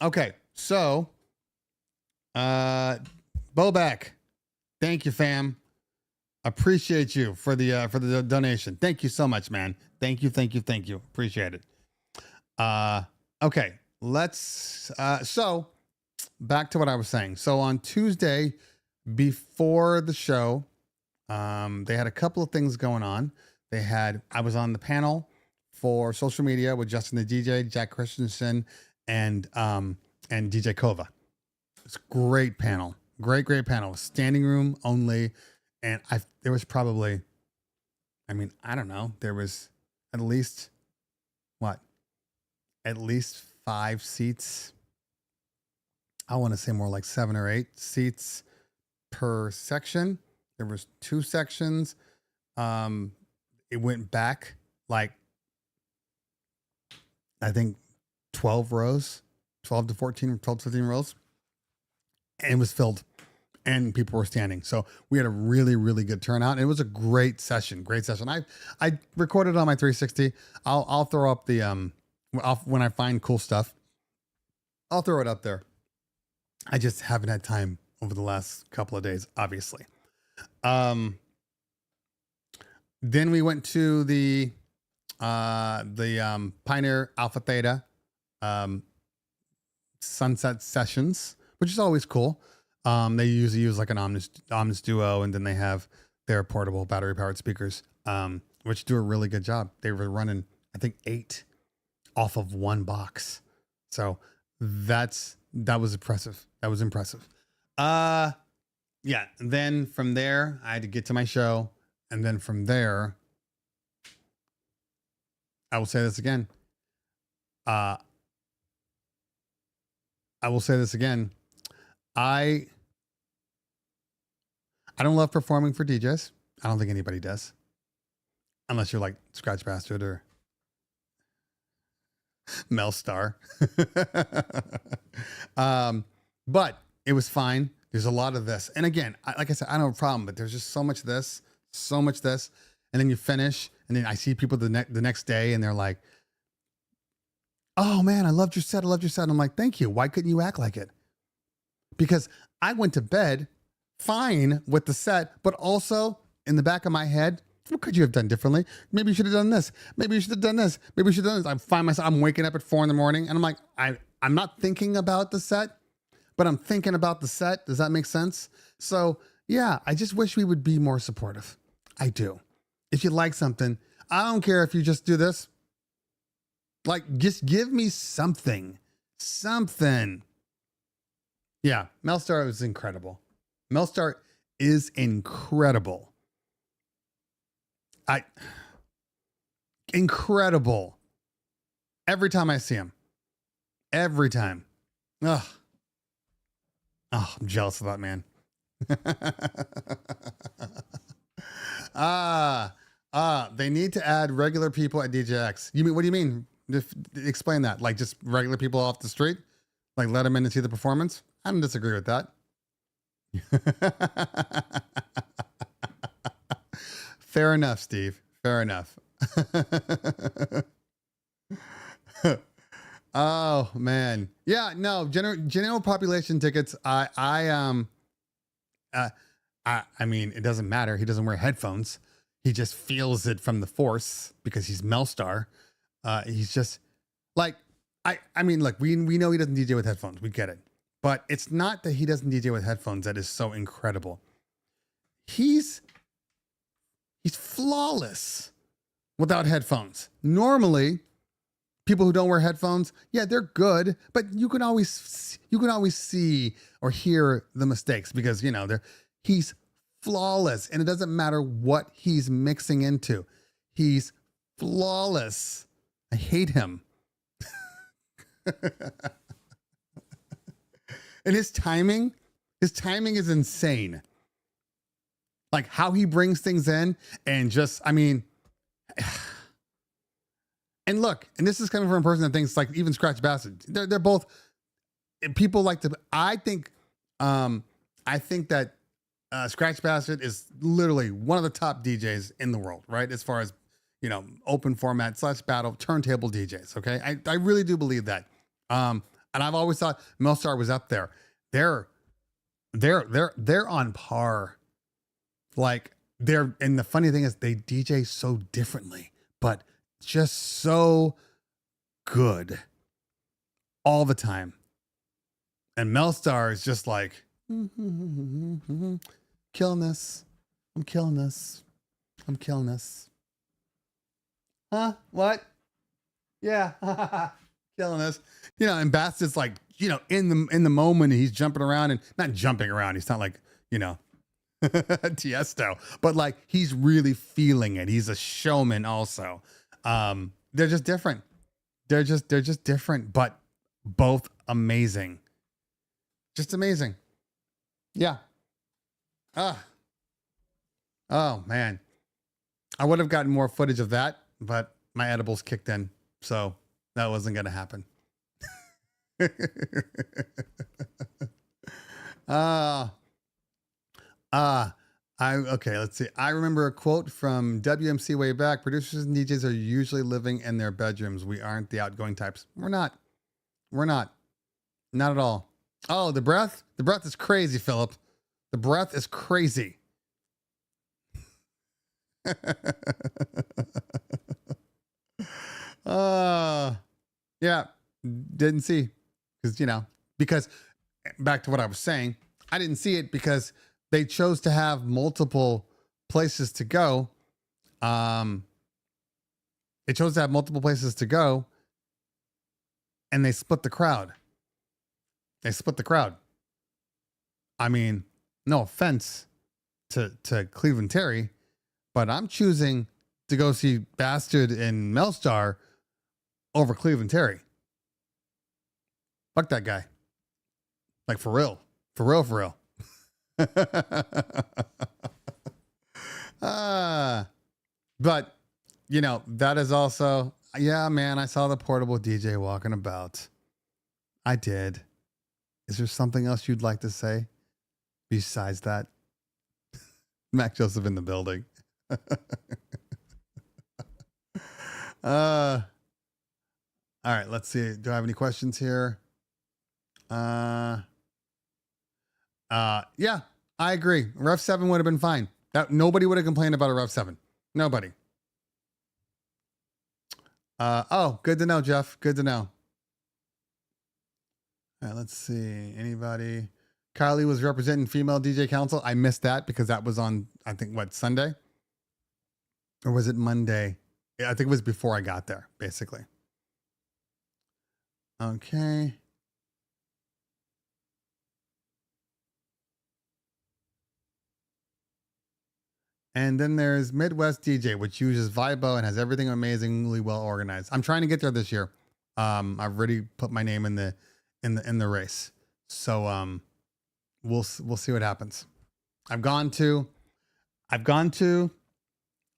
Okay, so Bobak, thank you, fam. Appreciate you for the donation. Thank you so much, man. Thank you. Appreciate it. Okay, let's so back to what I was saying. So on Tuesday before the show, they had a couple of things going on. I was on the panel for social media with Justin the DJ, Jack Christensen, and DJ Kova. It's a great panel. Great panel. Standing room only. And there was probably, I don't know. There was at least 5 seats. I want to say more like 7 or 8 seats per section. There was 2 sections. It went back like, I think 12 rows, 12 to 14, 12 to 15 rows. And it was filled and people were standing. So we had a really, really good turnout. And it was a great session. I recorded it on my 360. I'll throw up the, when I find cool stuff, I'll throw it up there. I just haven't had time over the last couple of days, obviously. Then we went to the Pioneer Alpha Theta sunset sessions, which is always cool. They usually use like an Omnis Duo, and then they have their portable battery powered speakers, which do a really good job. They were running, I think, 8 off of 1 box. So that was impressive. Yeah. And then from there, I had to get to my show. And then from there, I will say this again. I don't love performing for DJs. I don't think anybody does. Unless you're like Scratch Bastard or Mel Star. But it was fine. There's a lot of this. And again, like I said, I don't have a problem, but there's just so much this. And then you finish, and then I see people the next day, and they're like, oh man, I loved your set. And I'm like, thank you. Why couldn't you act like it? Because I went to bed fine with the set, but also in the back of my head, what could you have done differently? Maybe you should have done this. Maybe you should have done this. Maybe you should have done this. I find myself, I'm waking up at 4 a.m. and I'm like, I'm not thinking about the set, but I'm thinking about the set. Does that make sense? So yeah, I just wish we would be more supportive. I do. If you like something, I don't care if you just do this. Like, just give me something. Yeah, Melstar is incredible. Incredible. Every time I see him. Every time. Ugh. Oh, I'm jealous of that man. They need to add regular people at DJX. What do you mean? Explain that. Like just regular people off the street? Like let them in and see the performance? I don't disagree with that. Fair enough, Steve. Fair enough. Oh man. Yeah, no, general population tickets. I mean, it doesn't matter. He doesn't wear headphones. He just feels it from the force because he's Melstar. He's just like, I mean, look, we know he doesn't DJ with headphones. We get it. But it's not that he doesn't DJ with headphones that is so incredible. He's flawless. without headphones. Normally, people who don't wear headphones, yeah, they're good, but you can always see or hear the mistakes because he's flawless, and it doesn't matter what he's mixing into. He's flawless. I hate him. And his timing is insane. Like how he brings things in and just, and look, and this is coming from a person that thinks like even Scratch Bastard, they're both people like to, I think that Scratch Bastard is literally one of the top DJs in the world, right? As far as, open format / battle turntable DJs. Okay. I really do believe that. And I've always thought Melstar was up there. They're on par. Like and the funny thing is they DJ so differently, but just so good all the time. And Melstar is just like, killing this. I'm killing this. I'm killing this. Huh? What? Yeah. Killing this. And Bastard's like, in the moment he's jumping around and not jumping around. He's not like, Tiesto, but like he's really feeling it. He's a showman also. They're just different. They're just different, but both amazing. Just amazing. Yeah. Oh man. I would have gotten more footage of that, but my edibles kicked in, so that wasn't going to happen. Okay, let's see. I remember a quote from WMC way back. Producers and DJs are usually living in their bedrooms. We aren't the outgoing types. We're not. Not at all. Oh, the breath is crazy, Philip. The breath is crazy. Yeah, didn't see because back to what I was saying, I didn't see it because they chose to have multiple places to go. They chose to have multiple places to go, and they split the crowd. I mean, no offense to Cleveland Terry, but I'm choosing to go see Bastard and Melstar over Cleveland Terry. Fuck that guy. Like for real. But that is also, yeah, man, I saw the portable DJ walking about. I did. Is there something else you'd like to say besides that? Mac Joseph in the building. All right, let's see. Do I have any questions here? Yeah, I agree. Ref 7 would have been fine. Nobody would have complained about a Ref 7. Nobody. Oh, good to know, Jeff. Good to know. All right, let's see. Anybody? Kylie was representing Female DJ Council. I missed that because that was on, I think, Sunday? Or was it Monday? Yeah, I think it was before I got there, basically. Okay. And then there's Midwest DJ, which uses Vibo and has everything amazingly well organized. I'm trying to get there this year. I've already put my name in the race. So we'll see what happens. I've gone to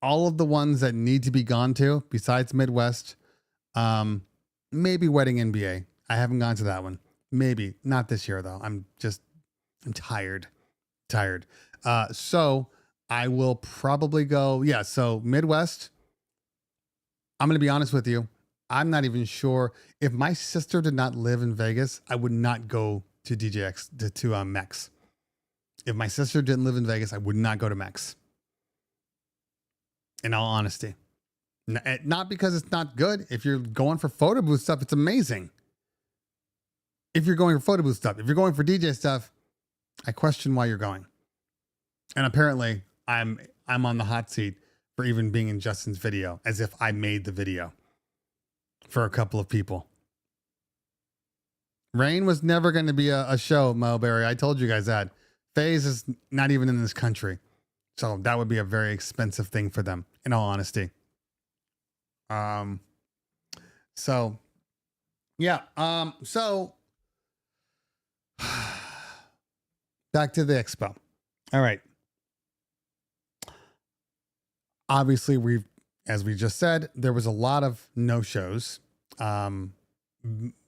all of the ones that need to be gone to besides Midwest. Maybe Wedding NBA. I haven't gone to that one. Maybe not this year though. I'm tired. So I will probably go. Yeah. So Midwest, I'm going to be honest with you. I'm not even sure if my sister did not live in Vegas, I would not go to DJX to Mex. If my sister didn't live in Vegas, I would not go to Mex. In all honesty, not because it's not good. If you're going for photo booth stuff, it's amazing. If you're going for photo booth stuff, if you're going for DJ stuff, I question why you're going. And apparently I'm on the hot seat for even being in Justin's video, as if I made the video for a couple of people. Rain was never going to be a show, Mulberry. I told you guys that. FaZe is not even in this country. So that would be a very expensive thing for them, in all honesty. So yeah. So back to the Expo. All right. Obviously, as we just said, there was a lot of no-shows,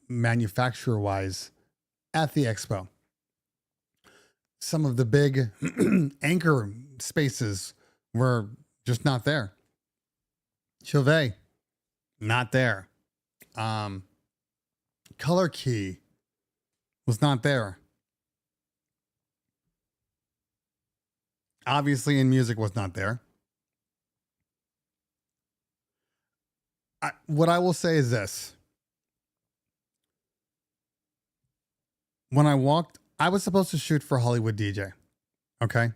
manufacturer-wise, at the Expo. Some of the big anchor spaces were just not there. Chauvet, not there. Color Key was not there. Obviously, In Music was not there. What I will say is this. When I walked, I was supposed to shoot for Hollywood DJ. Okay.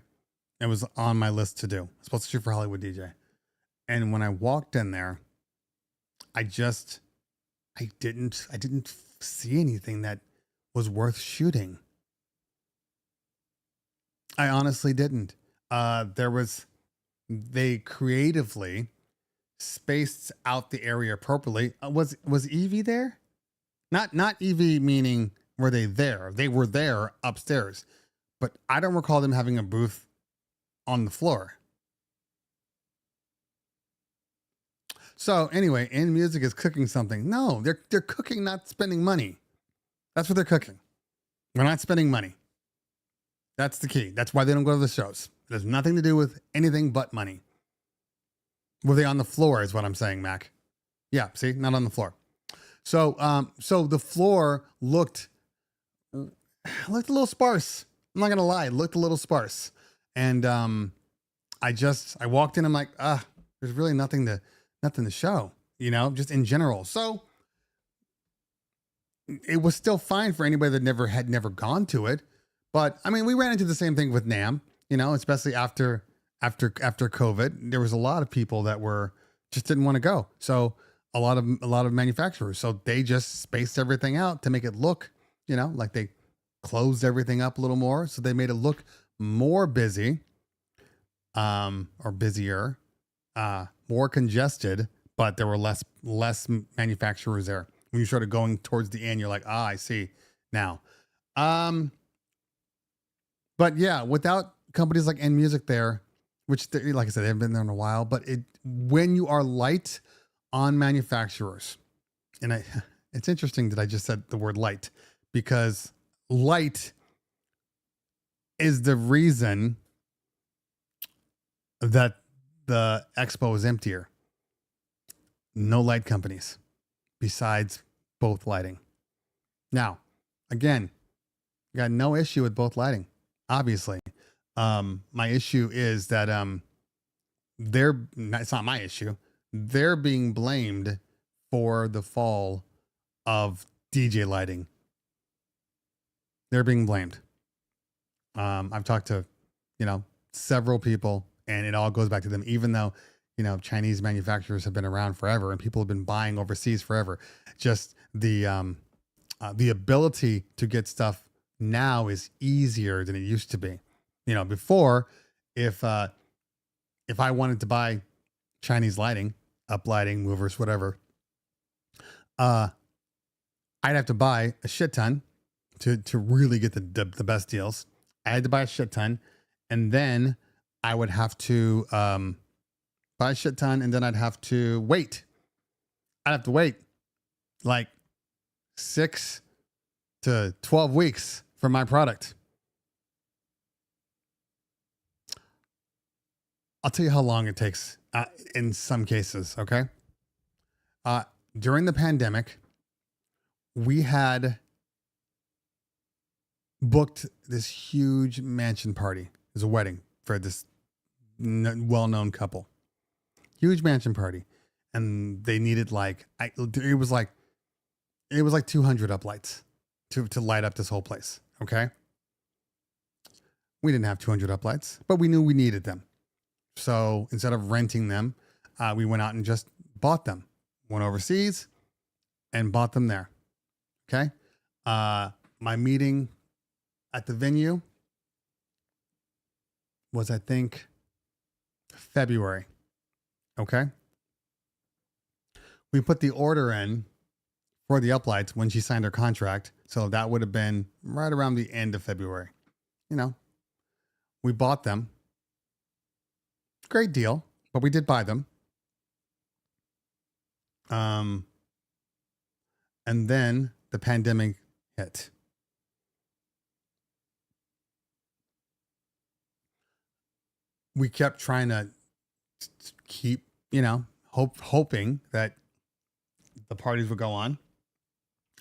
It was on my list to do. I was supposed to shoot for Hollywood DJ. And when I walked in there, I didn't see anything that was worth shooting. I honestly didn't. They creatively spaced out the area appropriately. Was Evie there? Not Evie meaning were they there? They were there upstairs, but I don't recall them having a booth on the floor. So anyway, In Music is cooking something. No, they're cooking, not spending money. That's what they're cooking. We're not spending money. That's the key. That's why they don't go to the shows. It has nothing to do with anything but money. Were they on the floor is what I'm saying, Mac. Yeah, see, not on the floor. So the floor looked a little sparse. I'm not gonna lie, it looked a little sparse. And I walked in, I'm like, there's really nothing to show, just in general. So it was still fine for anybody that had never gone to it. But I mean, we ran into the same thing with NAMM, especially after COVID. There was a lot of people that just didn't want to go. So a lot of manufacturers, so they just spaced everything out to make it look, like they closed everything up a little more. So they made it look more busy, or busier, more congested, but there were less manufacturers there. When you started going towards the end, you're like, I see now. But yeah, without companies like In Music there, which, like I said, they haven't been there in a while, but when you are light on manufacturers, and it's interesting that I just said the word light, because light is the reason that the Expo is emptier. No light companies besides Both Lighting. Now, again, got no issue with Both Lighting. Obviously, my issue is that it's not my issue. They're being blamed for the fall of DJ lighting. They're being blamed. I've talked to, several people, and it all goes back to them, even though, Chinese manufacturers have been around forever and people have been buying overseas forever. Just the ability to get stuff now is easier than it used to be. Before, if I wanted to buy Chinese lighting, uplighting, movers, whatever, I'd have to buy a shit ton to really get the best deals. I had to buy a shit ton, and then I would have to buy a shit ton, and then I'd have to wait. I'd have to wait like 6 to 12 weeks for my product. I'll tell you how long it takes in some cases, okay? During the pandemic, we had booked this huge mansion party. It was a wedding for this well-known couple. Huge mansion party. And they needed it was like 200 uplights to light up this whole place, okay? We didn't have 200 uplights, but we knew we needed them. So instead of renting them, we went out and just bought them. Went overseas and bought them there. Okay. My meeting at the venue was, I think, February. Okay. We put the order in for the uplights when she signed her contract. So that would have been right around the end of February. You know, we bought them. Great deal, but we did buy them. And then the pandemic hit. We kept trying to keep, hoping that the parties would go on.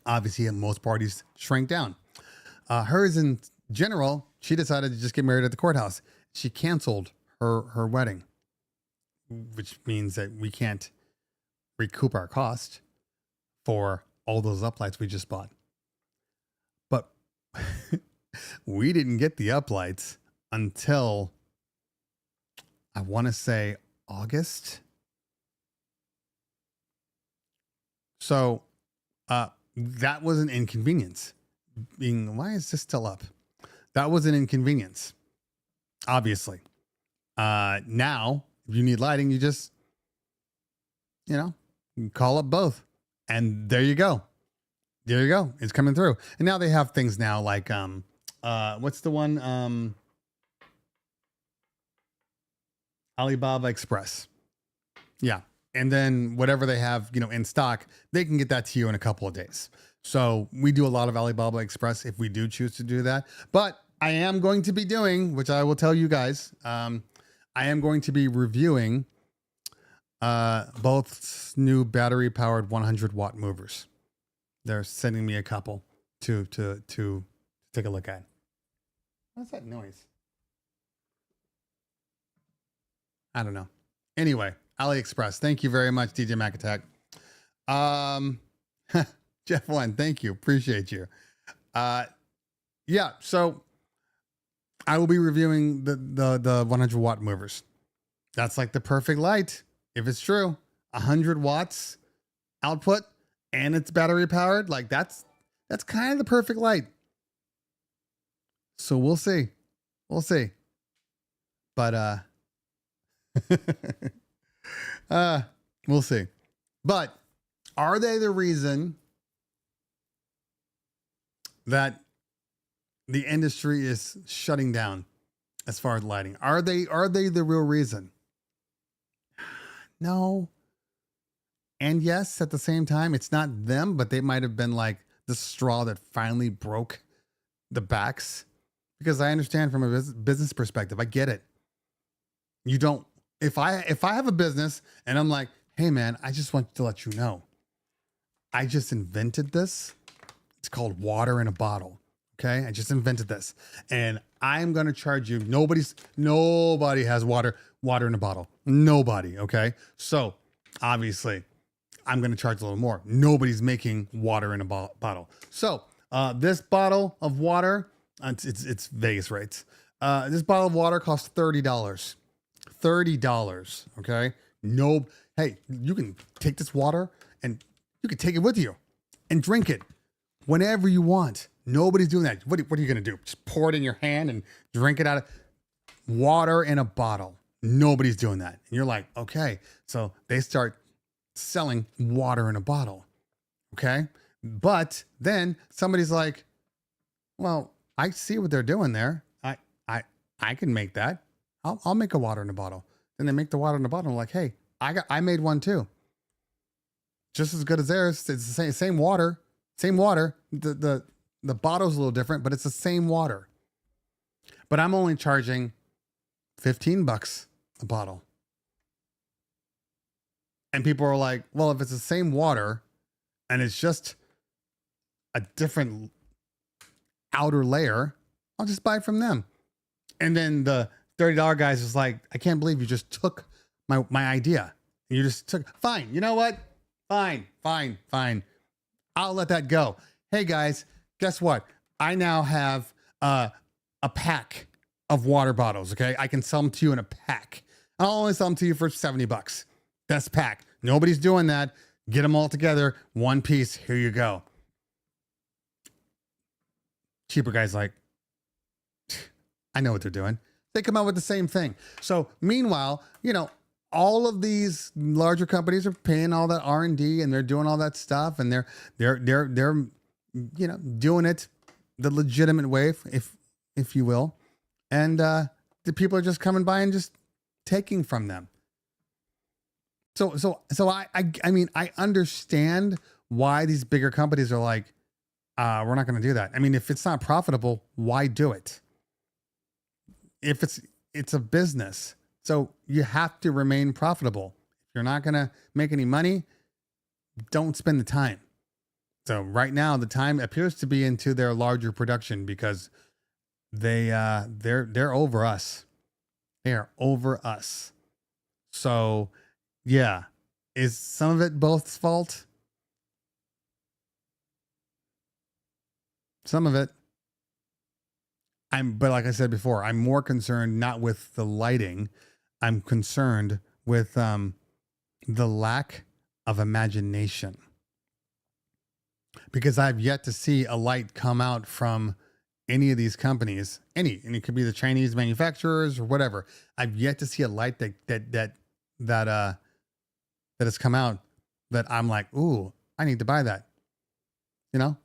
Obviously, most parties shrank down. Hers in general, she decided to just get married at the courthouse. She canceled her wedding, which means that we can't recoup our cost for all those uplights we just bought. But we didn't get the uplights until, I want to say, August. So that was an inconvenience. Why is this still up? That was an inconvenience, obviously. Now, if you need lighting, you just, call up both. And there you go. There you go. It's coming through. And now they have things now like, what's the one? Alibaba Express. Yeah. And then whatever they have, in stock, they can get that to you in a couple of days. So we do a lot of Alibaba Express if we do choose to do that. But I am going to be doing, which I will tell you guys, I am going to be reviewing both new battery powered 100-watt movers. They're sending me a couple to take a look at. What's that noise? I don't know. Anyway, AliExpress. Thank you very much, DJ Mac Attack. Jeff One, thank you. Appreciate you. Yeah, so I will be reviewing the 100-watt movers. That's like the perfect light, if it's true. 100 watts output and it's battery powered. Like that's kind of the perfect light. So we'll see. We'll see. But we'll see. But are they the reason that the industry is shutting down as far as lighting? Are they the real reason? No. And yes, at the same time, it's not them, but they might have been like the straw that finally broke the backs. Because I understand from a business perspective, I get it. You don't, if I have a business and I'm like, hey man, I just want to let you know, I just invented this. It's called water in a bottle. Okay. I just invented this and I'm going to charge you. Nobody has water in a bottle. Nobody. Okay. So obviously I'm going to charge a little more. Nobody's making water in a bottle. So this bottle of water, it's Vegas rates. This bottle of water costs $30. $30. Okay. No. Hey, you can take this water and you can take it with you and drink it whenever you want. Nobody's doing that. What are you going to do? Just pour it in your hand and drink it out of water in a bottle. Nobody's doing that. And you're like, okay. So they start selling water in a bottle. Okay. But then somebody's like, well, I see what they're doing there. I can make that. I'll make a water in a bottle. Then they make the water in a bottle. I'm like, hey, I made one too. Just as good as theirs. It's the same water. Same water. The bottle's a little different, but it's the same water. But I'm only charging $15 a bottle. And people are like, well, if it's the same water and it's just a different outer layer, I'll just buy from them. And then the $30 guys is like, I can't believe you just took my idea. You just took, fine. You know what? Fine. I'll let that go. Hey guys, guess what? I now have a pack of water bottles. Okay. I can sell them to you in a pack. I'll only sell them to you for $70. Best pack. Nobody's doing that. Get them all together. One piece. Here you go. Cheaper guys like, I know what they're doing. They come out with the same thing. So meanwhile, all of these larger companies are paying all that R&D and they're doing all that stuff, and they're doing it the legitimate way, if you will. And the people are just coming by and just taking from them. So I mean, I understand why these bigger companies are like, we're not going to do that. I mean, if it's not profitable, why do it? If it's a business, so you have to remain profitable. If you're not going to make any money, don't spend the time. So right now, the time appears to be into their larger production because they're over us. They are over us. So yeah, is some of it both's fault? Some of it. But like I said before, I'm more concerned not with the lighting. I'm concerned with the lack of imagination. Because I've yet to see a light come out from any of these companies, and it could be the Chinese manufacturers or whatever. I've yet to see a light that has come out that I'm like, ooh, I need to buy that.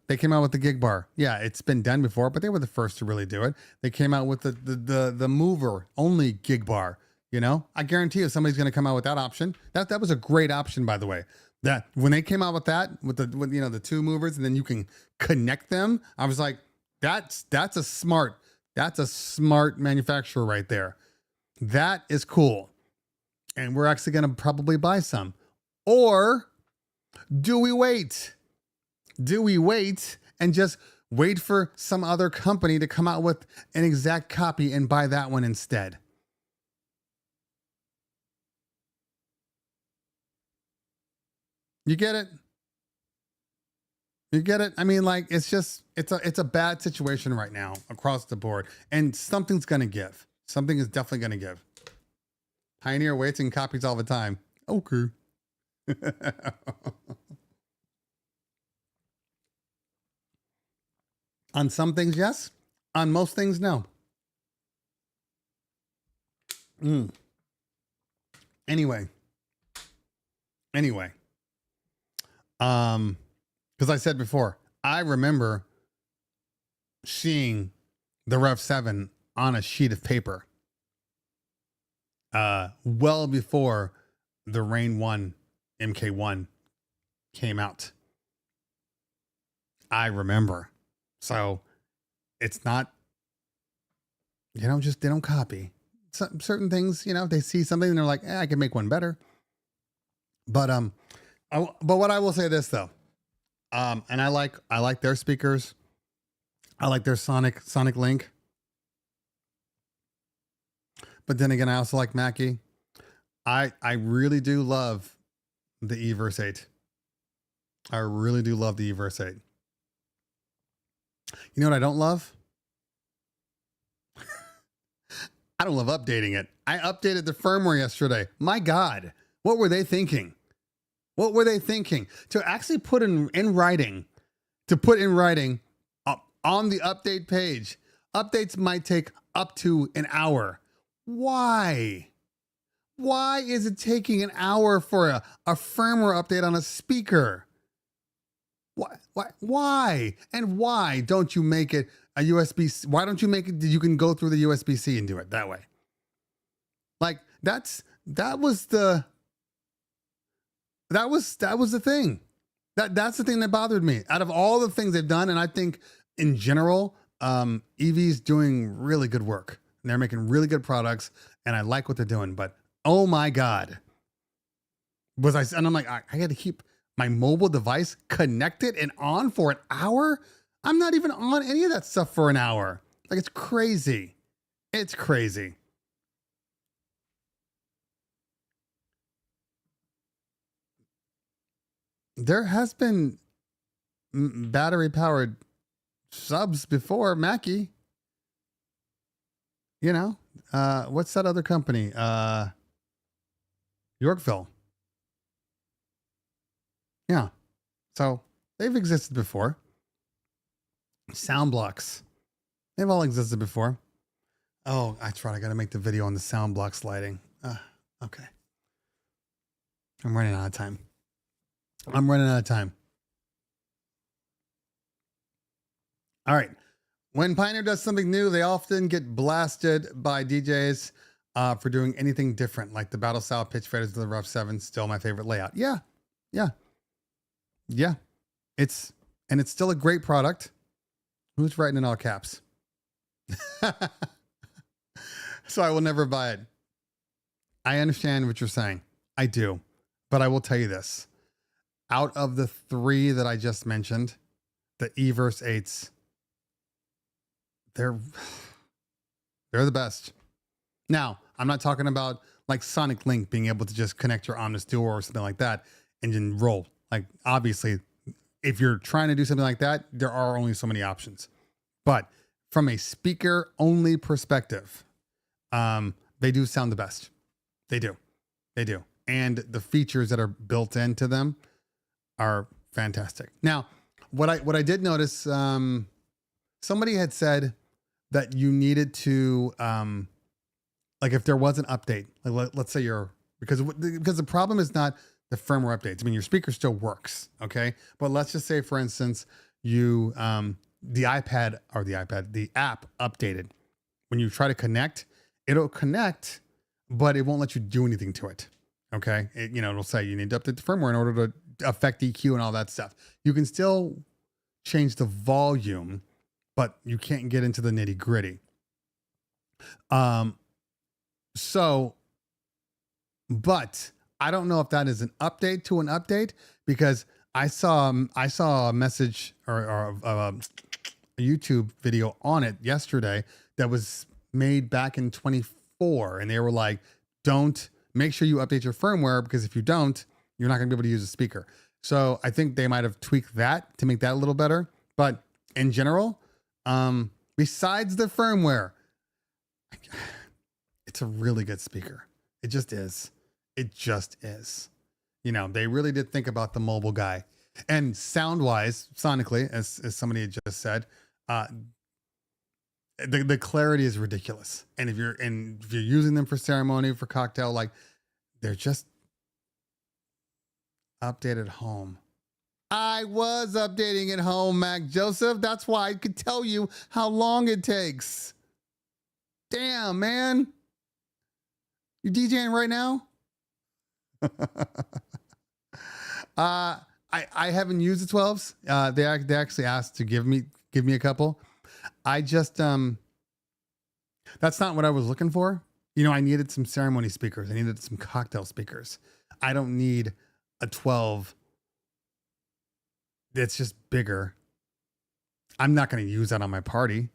They came out with the gig bar. Yeah, it's been done before, but they were the first to really do it. They came out with the mover only gig bar. I guarantee you somebody's going to come out with that option. That was a great option, by the way. That when they came out with that, with the two movers, and then you can connect them. I was like, that's a smart manufacturer right there. That is cool. And we're actually going to probably buy some. Or do we wait? Do we wait and just wait for some other company to come out with an exact copy and buy that one instead? You get it? You get it? I mean, like, it's a bad situation right now across the board, and something's going to give. Something is definitely going to give. Pioneer waits and copies all the time. Okay. On some things, yes. On most things, no. Anyway. Because I said before, I remember seeing the Rev 7 on a sheet of paper. Well before the Rain 1 MK1 came out. I remember. So it's not, they don't copy. Certain things, they see something and they're like, I can make one better. But what I will say this though, and I like their speakers. I like their Sonic Link. But then again, I also like Mackie. I really do love the Everse 8. I really do love the Everse 8. You know what I don't love? I don't love updating it. I updated the firmware yesterday. My God, what were they thinking? What were they thinking? To actually put in writing, on the update page, updates might take up to an hour. Why? Why is it taking an hour for a firmware update on a speaker? Why? And why don't you make it a USB? Why don't you make it that you can go through the USB-C and do it that way? Like that was the thing. That's the thing that bothered me. Out of all the things they've done, and I think in general, EV's doing really good work. And they're making really good products, and I like what they're doing. But oh my God, and I'm like, I had to keep my mobile device connected and on for an hour. I'm not even on any of that stuff for an hour. Like, it's crazy. It's crazy. There has been battery powered subs before, Mackie. What's that other company? Yorkville. Yeah. So they've existed before. Sound blocks. They've all existed before. Oh, I tried. I got to make the video on the sound blocks lighting. Okay. I'm running out of time. All right. When Pioneer does something new, they often get blasted by DJs for doing anything different, like the battle style pitch faders to the rough seven. Still my favorite layout. Yeah. It's still a great product. Who's writing in all caps? So I will never buy it. I understand what you're saying. I do. But I will tell you this. Out of the 3 that I just mentioned, the Everse 8s, they're the best. Now, I'm not talking about like Sonic Link being able to just connect your Omnis Duo or something like that and then roll. Like, obviously, if you're trying to do something like that, there are only so many options. But from a speaker only perspective, they do sound the best. They do. And the features that are built into them are fantastic. Now, what I did notice, somebody had said that you needed to, like if there was an update, like let's say because the problem is not the firmware updates. I mean, your speaker still works. Okay. But let's just say, for instance, you, the app updated. When you try to connect, it'll connect, but it won't let you do anything to it. Okay. It'll say you need to update the firmware in order to affect EQ and all that stuff. You can still change the volume, but you can't get into the nitty gritty. But I don't know if that is an update to an update, because I saw a message or a YouTube video on it yesterday that was made back in 24, and they were like, don't make sure you update your firmware, because if you don't, you're not going to be able to use a speaker. So I think they might have tweaked that to make that a little better. But in general, besides the firmware, it's a really good speaker. It just is. They really did think about the mobile guy. And sound wise, sonically, as somebody had just said, the clarity is ridiculous. And if you're using them for ceremony, for cocktail, like, they're just updated home. I was updating at home, Mac Joseph. That's why I could tell you how long it takes. Damn, man. You DJing right now? I haven't used the 12s. They actually asked to give me a couple. I just that's not what I was looking for. I needed some ceremony speakers. I needed some cocktail speakers. I don't need a 12 that's just bigger. I'm not going to use that on my party.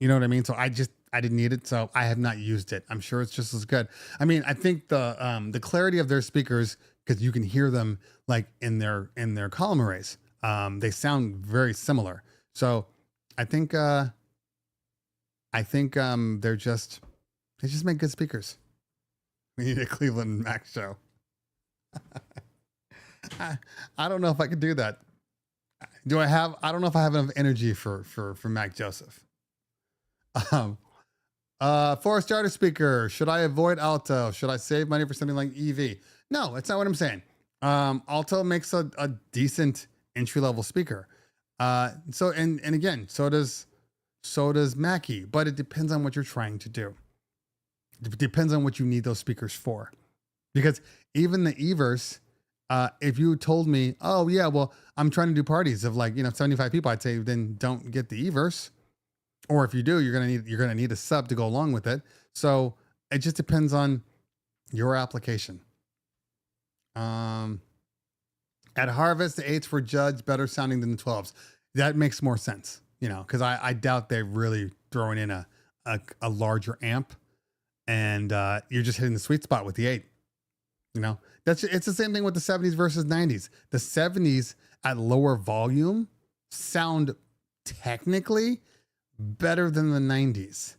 You know what I mean? So I didn't need it, so I have not used it. I'm sure it's just as good. I mean, I think the clarity of their speakers, because you can hear them like in their column arrays. They sound very similar. So I think they just make good speakers. We need a Cleveland Mac show. I don't know if I could do that. I don't know if I have enough energy for Mac Joseph. For a starter speaker, should I avoid Alto? Should I save money for something like EV? No, that's not what I'm saying. Alto makes a decent entry-level speaker. So does Mackie, but it depends on what you're trying to do. It depends on what you need those speakers for. Because even the Everse, if you told me, oh yeah, well, I'm trying to do parties of 75 people, I'd say then don't get the Everse. Or if you do, you're gonna need a sub to go along with it. So it just depends on your application. At Harvest, the 8s were judged better sounding than the 12s. That makes more sense, because I doubt they're really throwing in a larger amp, and you're just hitting the sweet spot with the 8. It's the same thing with the 70s versus 90s. The 70s at lower volume sound technically better than the 90s,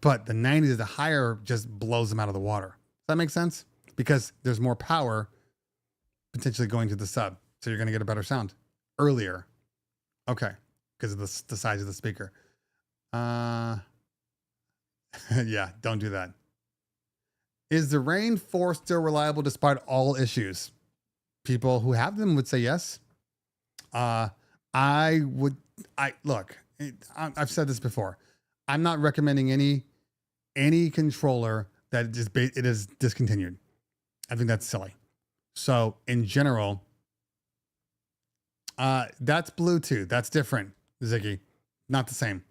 but the 90s at the higher just blows them out of the water. Does that make sense? because there's more power potentially going to the sub. So you're going to get a better sound earlier. Okay. Because of the size of the speaker. Yeah, don't do that. Is the Rain 4 still reliable despite all issues? People who have them would say yes. I've said this before. I'm not recommending any controller that it is discontinued. I think that's silly. So in general, that's Bluetooth. That's different, Ziggy. Not the same.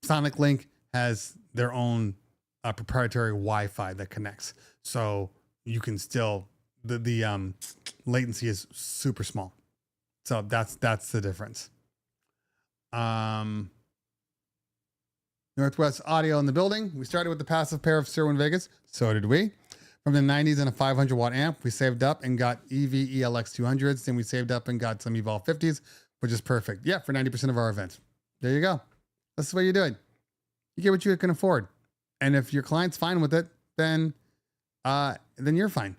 Sonic Link has their own proprietary Wi-Fi that connects. So you can still, the latency is super small. So that's the difference. Northwest Audio in the building. We started with the passive pair of Sirwin Vegas. So did we. From the 90s and a 500 watt amp, we saved up and got EV ELX 200s. Then we saved up and got some Evolve 50s, which is perfect. Yeah, for 90% of our events. There you go. That's the way you do it. You get what you can afford. And if your client's fine with it, then you're fine.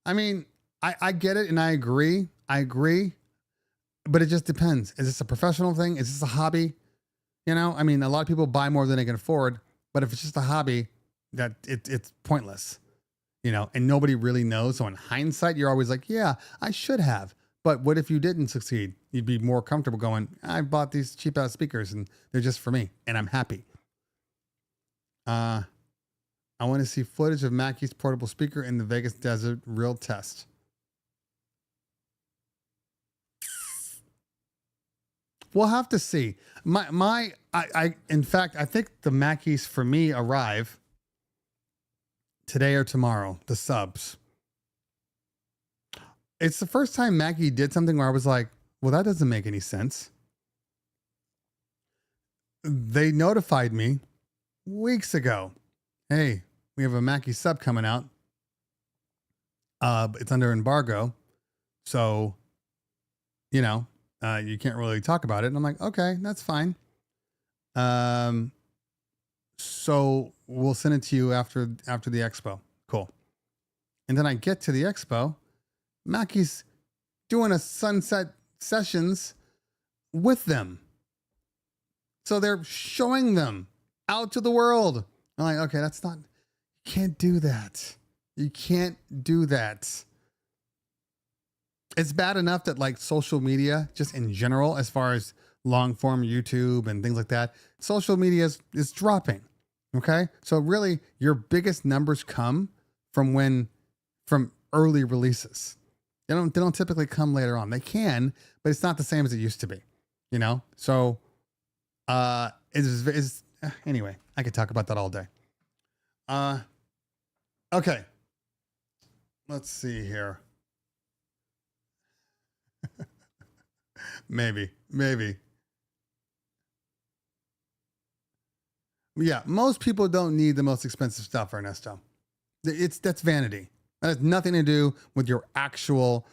I mean, I get it and I agree. But it just depends. Is this a professional thing? Is this a hobby? You know, I mean, a lot of people buy more than they can afford, but if it's just a hobby, that it's pointless, you know, and nobody really knows. So in hindsight, you're always like, yeah, I should have. But what if you didn't succeed? You'd be more comfortable going, I bought these cheap ass speakers and they're just for me and I'm happy. I want to see footage of Mackey's portable speaker in the Vegas desert real test. We'll have to see. In fact, I think the Mackeys for me arrive today or tomorrow, the subs. It's the first time Mackie did something where I was like, well, that doesn't make any sense. They notified me weeks ago. Hey, we have a Mackie sub coming out. It's under embargo. So, you know, you can't really talk about it. And I'm like, okay, that's fine. So we'll send it to you after the expo. Cool. And then I get to the expo. Mackey's doing a sunset sessions with them. So they're showing them out to the world. I'm like, okay, that's not, you can't do that. You can't do that. It's bad enough that like social media, just in general, as far as long form YouTube and things like that, social media is dropping. Okay. So really your biggest numbers come from early releases. They don't typically come later on. They can, but it's not the same as it used to be, you know? So, anyway, I could talk about that all day. Okay. Let's see here. Maybe. Yeah. Most people don't need the most expensive stuff, Ernesto. That's vanity. That has nothing to do with your actual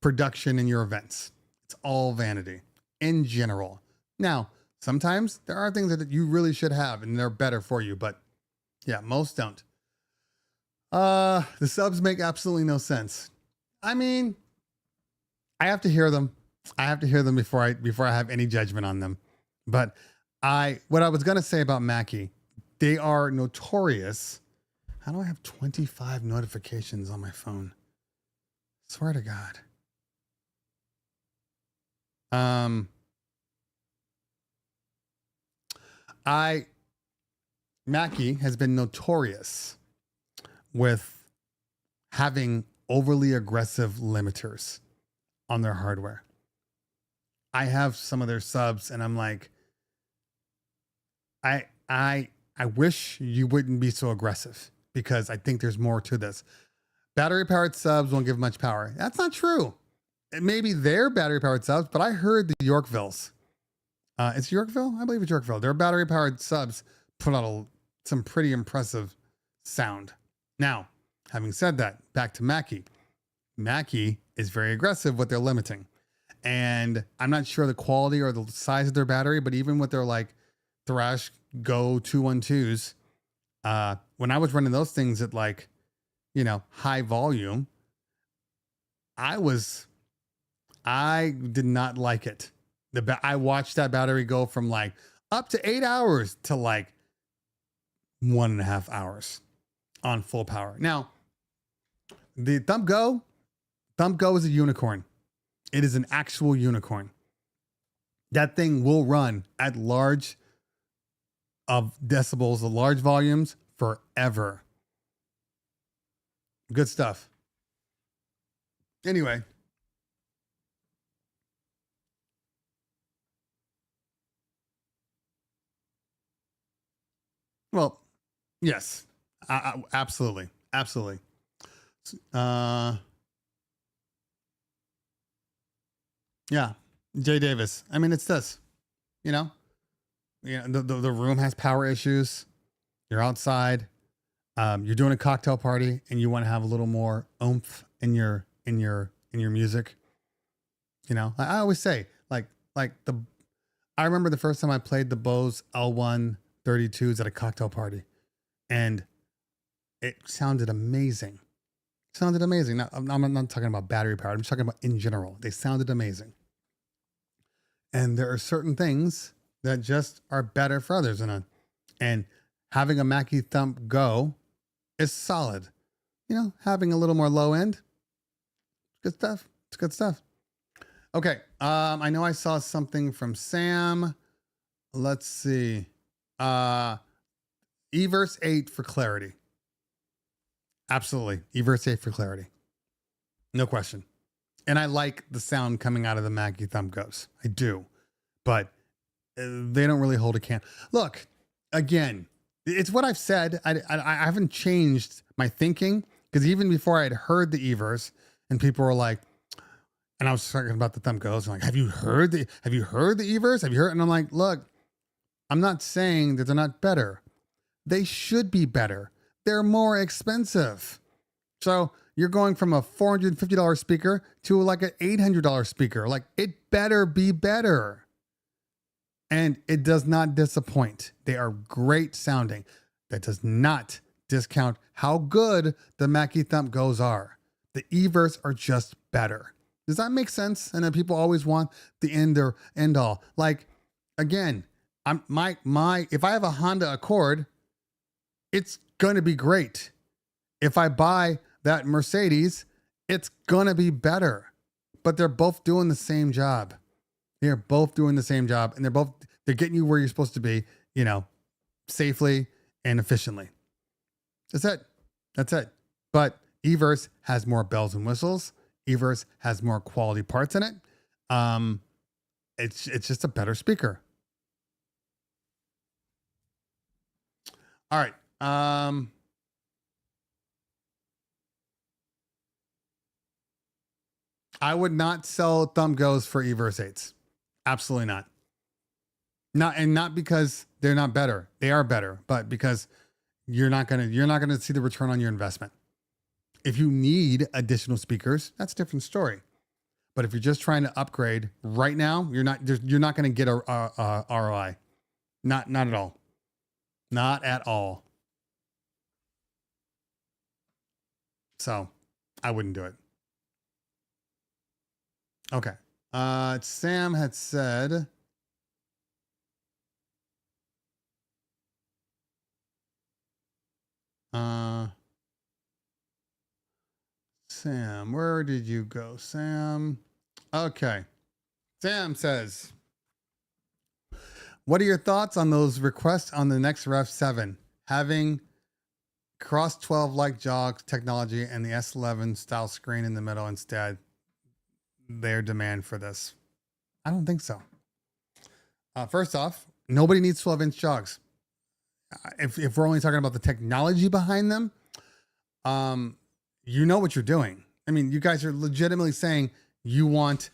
production in your events. It's all vanity in general. Now, sometimes there are things that you really should have and they're better for you, but yeah, most don't. The subs make absolutely no sense. I mean, I have to hear them. Before I have any judgment on them. But what I was going to say about Mackie, they are notorious. How do I have 25 notifications on my phone? Swear to God. Mackie has been notorious with having overly aggressive limiters on their hardware. I have some of their subs and I'm like, I wish you wouldn't be so aggressive because I think there's more to this. Battery powered subs won't give much power. That's not true. Maybe they're battery powered subs, but I heard the Yorkvilles. It's Yorkville? I believe it's Yorkville. Their battery powered subs put out some pretty impressive sound. Now, having said that, back to Mackie. Mackie is very aggressive with their limiting. And I'm not sure the quality or the size of their battery, but even with their like Thrash Go 212s. When I was running those things at like, high volume, I did not like it. I watched that battery go from like up to 8 hours to like 1.5 hours on full power. Now, the Thumb Go is a unicorn. It is an actual unicorn. That thing will run at large of decibels, the large volumes forever. Good stuff. Anyway. Well, yes, absolutely. Absolutely. Yeah. Jay Davis. I mean, it's this, you know, the room has power issues. You're outside. You're doing a cocktail party and you want to have a little more oomph in your music. I always say I remember the first time I played the Bose L132s at a cocktail party and it sounded amazing. Sounded amazing. Now, I'm not talking about battery power. I'm just talking about in general. They sounded amazing. And there are certain things that just are better for others. And having a Mackie Thump Go is solid. Having a little more low end, good stuff. It's good stuff. Okay. I know I saw something from Sam. Let's see. Everse 8 for clarity. Absolutely. Everse 8 for clarity. No question. And I like the sound coming out of the Mackie Thump Goes. I do. But they don't really hold a can. Look, again, it's what I've said. I haven't changed my thinking because even before I had heard the Everse and people were like, and I was talking about the Thump Goes, I'm like, have you heard the Everse? Have you heard? And I'm like, look, I'm not saying that they're not better. They should be better. They're more expensive. So you're going from a $450 speaker to like an $800 speaker. Like it better be better. And it does not disappoint. They are great sounding. That does not discount how good the Mackie Thump Goes are. The Everse are just better. Does that make sense? And then people always want the end all. Like, again, if I have a Honda Accord, it's gonna be great. If I buy that Mercedes, it's gonna be better. But they're both doing the same job. They're both doing the same job, and they're getting you where you're supposed to be, safely and efficiently. That's it. But Everse has more bells and whistles. Everse has more quality parts in it. It's just a better speaker. All right. I would not sell Thumb Goes for Everse 8s. Absolutely not. Not because they're not better. They are better, but because you're not gonna see the return on your investment. If you need additional speakers, that's a different story. But if you're just trying to upgrade right now, you're not going to get a ROI. Not at all. Not at all. So I wouldn't do it. Okay. Sam had said, Sam, where did you go, Sam? Okay. Sam says, what are your thoughts on those requests on the next Ref 7? Having cross 12 like jog technology and the S11 style screen in the middle instead, their demand for this. I don't think so. First off, nobody needs 12-inch jogs. If we're only talking about the technology behind them, you know what you're doing. I mean, you guys are legitimately saying you want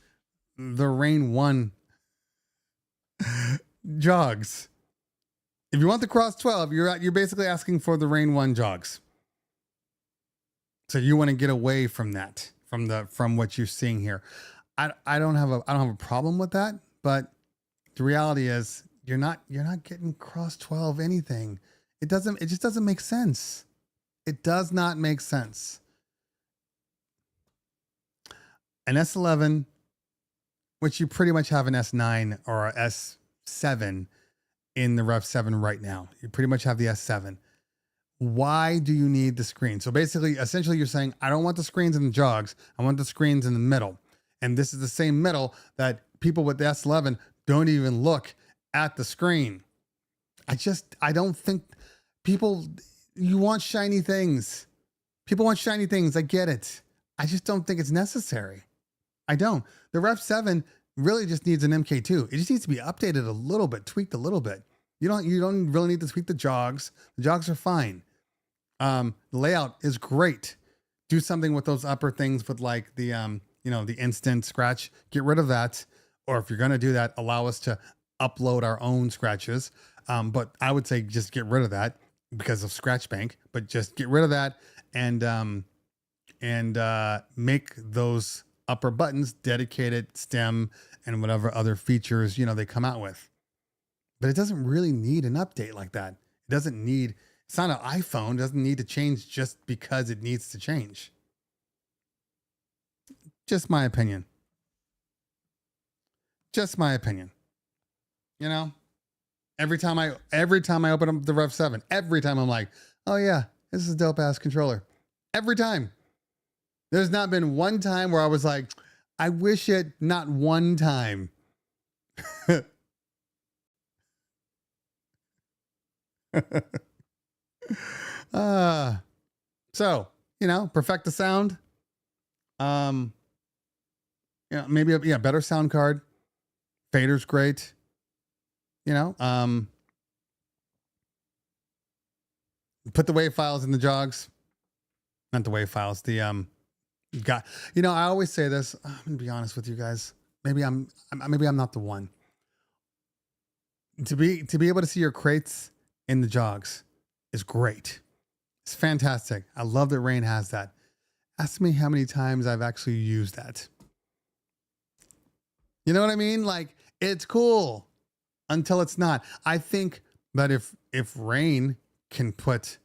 the Rain 1 jogs. If you want the Cross 12, you're basically asking for the Rain 1 jogs. So you want to get away from that, from what you're seeing here. I don't have a problem with that, but the reality is you're not getting cross 12 anything. It just doesn't make sense. It does not make sense. An S11, which you pretty much have an S9 or a S7 in the Rev 7 right now. You pretty much have the S7. Why do you need the screen? So basically, essentially, you're saying, I don't want the screens in the jogs. I want the screens in the middle. And this is the same middle that people with the S11 don't even look at the screen. I don't think people, you want shiny things. People want shiny things. I get it. I just don't think it's necessary. I don't. The Rev 7 really just needs an MK2. It just needs to be updated a little bit, tweaked a little bit. You don't really need to tweak the jogs. The jogs are fine. The layout is great. Do something with those upper things with like the the instant scratch. Get rid of that. Or if you're going to do that, allow us to upload our own scratches. But I would say just get rid of that because of Scratch Bank, but just get rid of that and make those upper buttons dedicated stem and whatever other features, they come out with. But it doesn't really need an update like that. It doesn't need, it's not an iPhone. It doesn't need to change just because it needs to change. Just my opinion. Just my opinion. Every time I open up the Rev 7, every time I'm like, oh yeah, this is a dope ass controller. Every time. There's not been one time where I was like, I wish it, not one time. So, perfect the sound. Maybe a better sound card. Fader's great. Put the WAV files in the jogs. Not the WAV files, the I always say this. I'm gonna be honest with you guys. Maybe I'm not the one. To be able to see your crates in the jogs is great. It's fantastic. I love that Rain has that. Ask me how many times I've actually used that. You know what I mean? Like, it's cool until it's not. I think that if Rain can put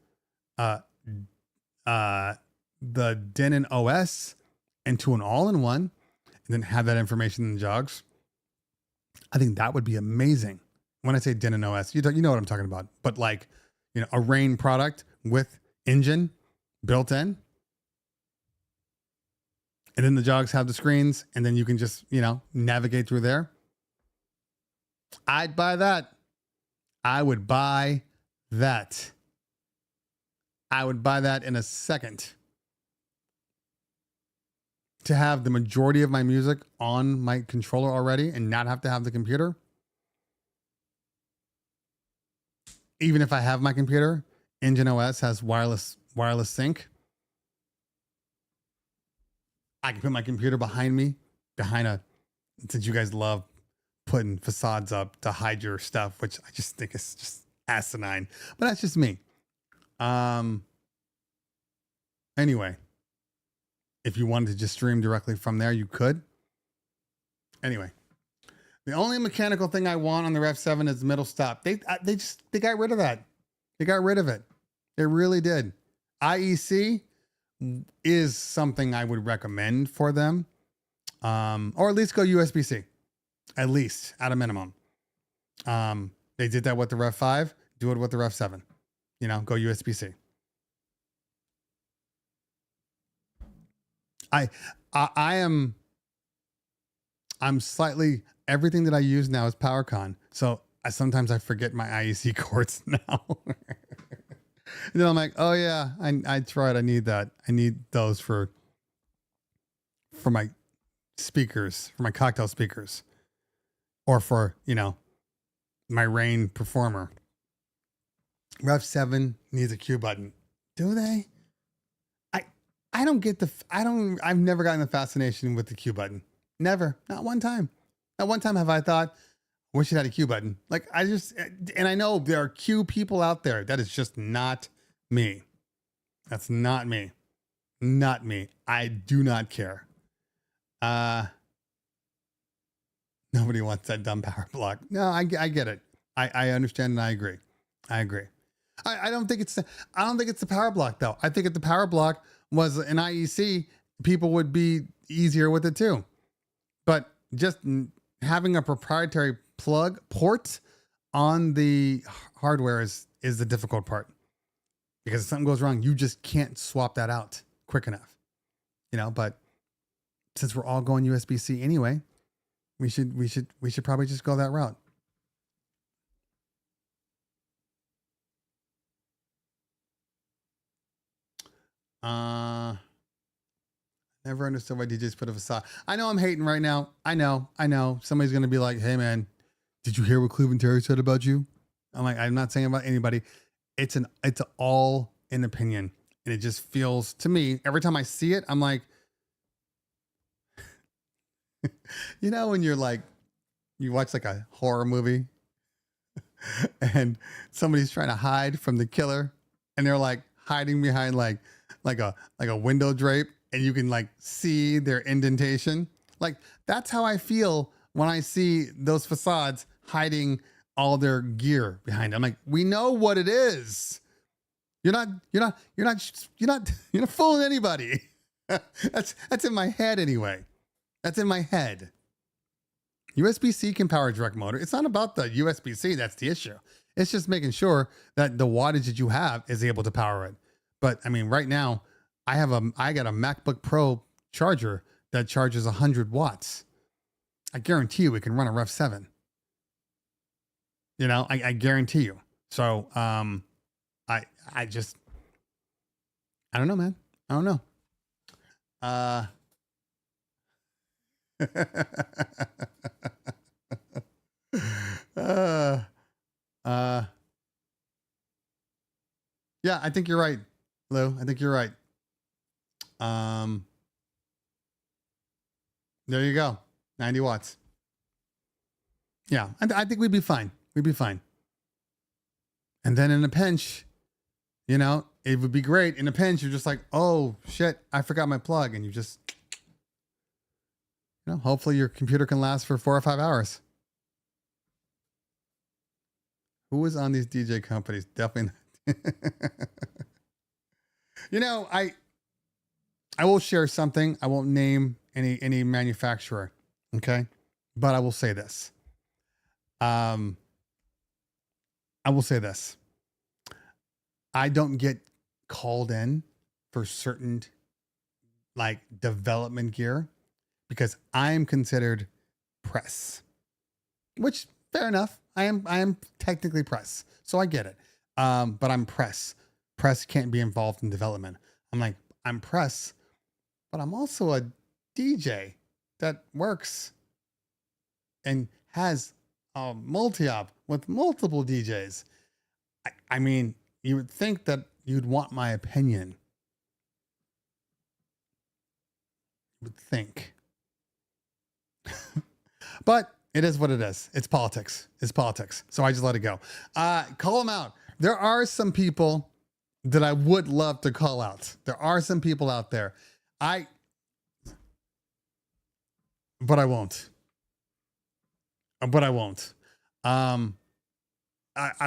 the Denon OS into an all-in-one and then have that information in the jogs, I think that would be amazing. When I say Denon OS, you know what I'm talking about. But like, a Rain product with engine built in. And then the jogs have the screens and then you can just, navigate through there. I'd buy that. I would buy that. I would buy that in a second. To have the majority of my music on my controller already and not have to have the computer. Even if I have my computer, Engine OS has wireless sync. I can put my computer behind me, since you guys love putting facades up to hide your stuff, which I just think is just asinine, but that's just me. Anyway, if you wanted to just stream directly from there, you could. Anyway, the only mechanical thing I want on the Rev 7 is the middle stop. They got rid of that. They got rid of it. They really did. IEC is something I would recommend for them. Or at least go USB-C. At least, at a minimum. They did that with the Rev 5. Do it with the Rev 7. Go USB-C. I'm slightly, everything that I use now is PowerCon. So sometimes I forget my IEC cords now. And then I'm like, oh yeah, I tried. I need that. I need those for my speakers, for my cocktail speakers, or for, my Rain Performer. Rev 7 needs a Q button. Do they? I don't get I've never gotten the fascination with the Q button. Never. Not one time. Not one time have I thought, wish it had a Q button. Like, and I know there are Q people out there. That is just not me. That's not me. Not me. I do not care. Nobody wants that dumb power block. No, I get it. I understand and I agree. I agree. I don't think it's I don't think it's the power block though. I think if the power block was an IEC, people would be easier with it too. But just having a proprietary plug port on the hardware is the difficult part, because if something goes wrong, you just can't swap that out quick enough, but since we're all going USB-C anyway, we should probably just go that route. Never understood why DJs put a facade. I know I'm hating right now. I know. Somebody's gonna be like, "Hey man, did you hear what Cleveland Terry said about you?" I'm like, I'm not saying about anybody. It's all an opinion, and it just feels to me every time I see it, I'm like, when you're like, you watch like a horror movie, and somebody's trying to hide from the killer, and they're like hiding behind like a window drape, and you can like see their indentation. Like that's how I feel when I see those facades hiding all their gear behind them. I'm like, we know what it is. You're not fooling anybody. That's in my head anyway. That's in my head. USB-C can power a direct motor. It's not about the USB-C that's the issue. It's just making sure that the wattage that you have is able to power it. But I mean, right now, I got a MacBook Pro charger that charges 100 watts. I guarantee you it can run a Rev 7. I guarantee you. So I don't know, man. I don't know. Yeah, I think you're right, Lou. I think you're right. There you go. 90 watts. Yeah, I think we'd be fine. We'd be fine. And then in a pinch, it would be great. In a pinch, you're just like, oh shit, I forgot my plug. And you just, hopefully your computer can last for 4 or 5 hours. Who is on these DJ companies? Definitely not. I will share something. I won't name any manufacturer. Okay. But I will say this. I will say this. I don't get called in for certain like development gear because I am considered press, which fair enough. I am technically press. So I get it. But I'm press. Press can't be involved in development. I'm like, I'm press, but I'm also a DJ that works and has a multi-op with multiple DJs. I mean, you would think that you'd want my opinion. You would think. But it is what it is. It's politics. It's politics. So I just let it go. Call them out. There are some people that I would love to call out. There are some people out there. But I won't. I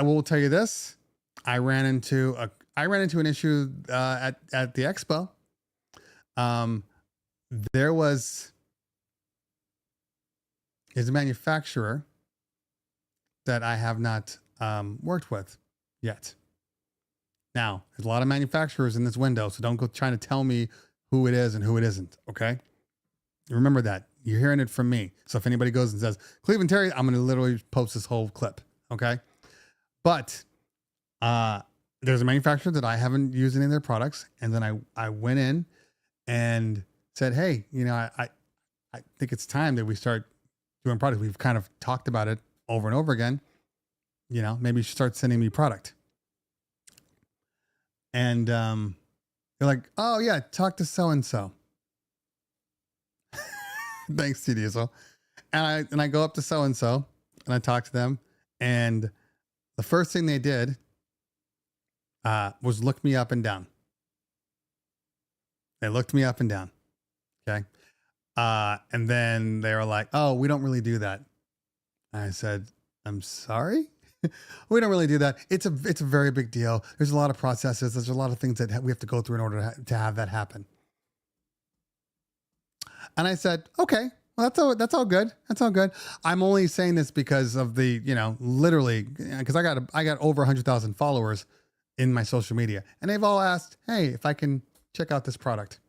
will tell you this. I ran into an issue at the Expo. Is a manufacturer that I have not worked with yet. Now, there's a lot of manufacturers in this window, so don't go trying to tell me who it is and who it isn't. Okay, remember that. You're hearing it from me. So if anybody goes and says Cleveland Terry, I'm going to literally post this whole clip. Okay, but there's a manufacturer that I haven't used any of their products, and then I went in and said, hey, I think it's time that we start doing products. We've kind of talked about it over and over again. Maybe you should start sending me product. And they're like, oh yeah, talk to so and so. Thanks, T Diesel. And I go up to so and so and I talk to them, and the first thing they did was look me up and down. They looked me up and down. Okay. And then they were like, oh, we don't really do that. I said, I'm sorry. We don't really do that. It's a very big deal. There's a lot of processes. There's a lot of things that we have to go through in order to have that happen. And I said, okay, well, that's all good. That's all good. I'm only saying this because of the, literally, because I got over 100,000 followers in my social media, and they've all asked, hey, if I can check out this products.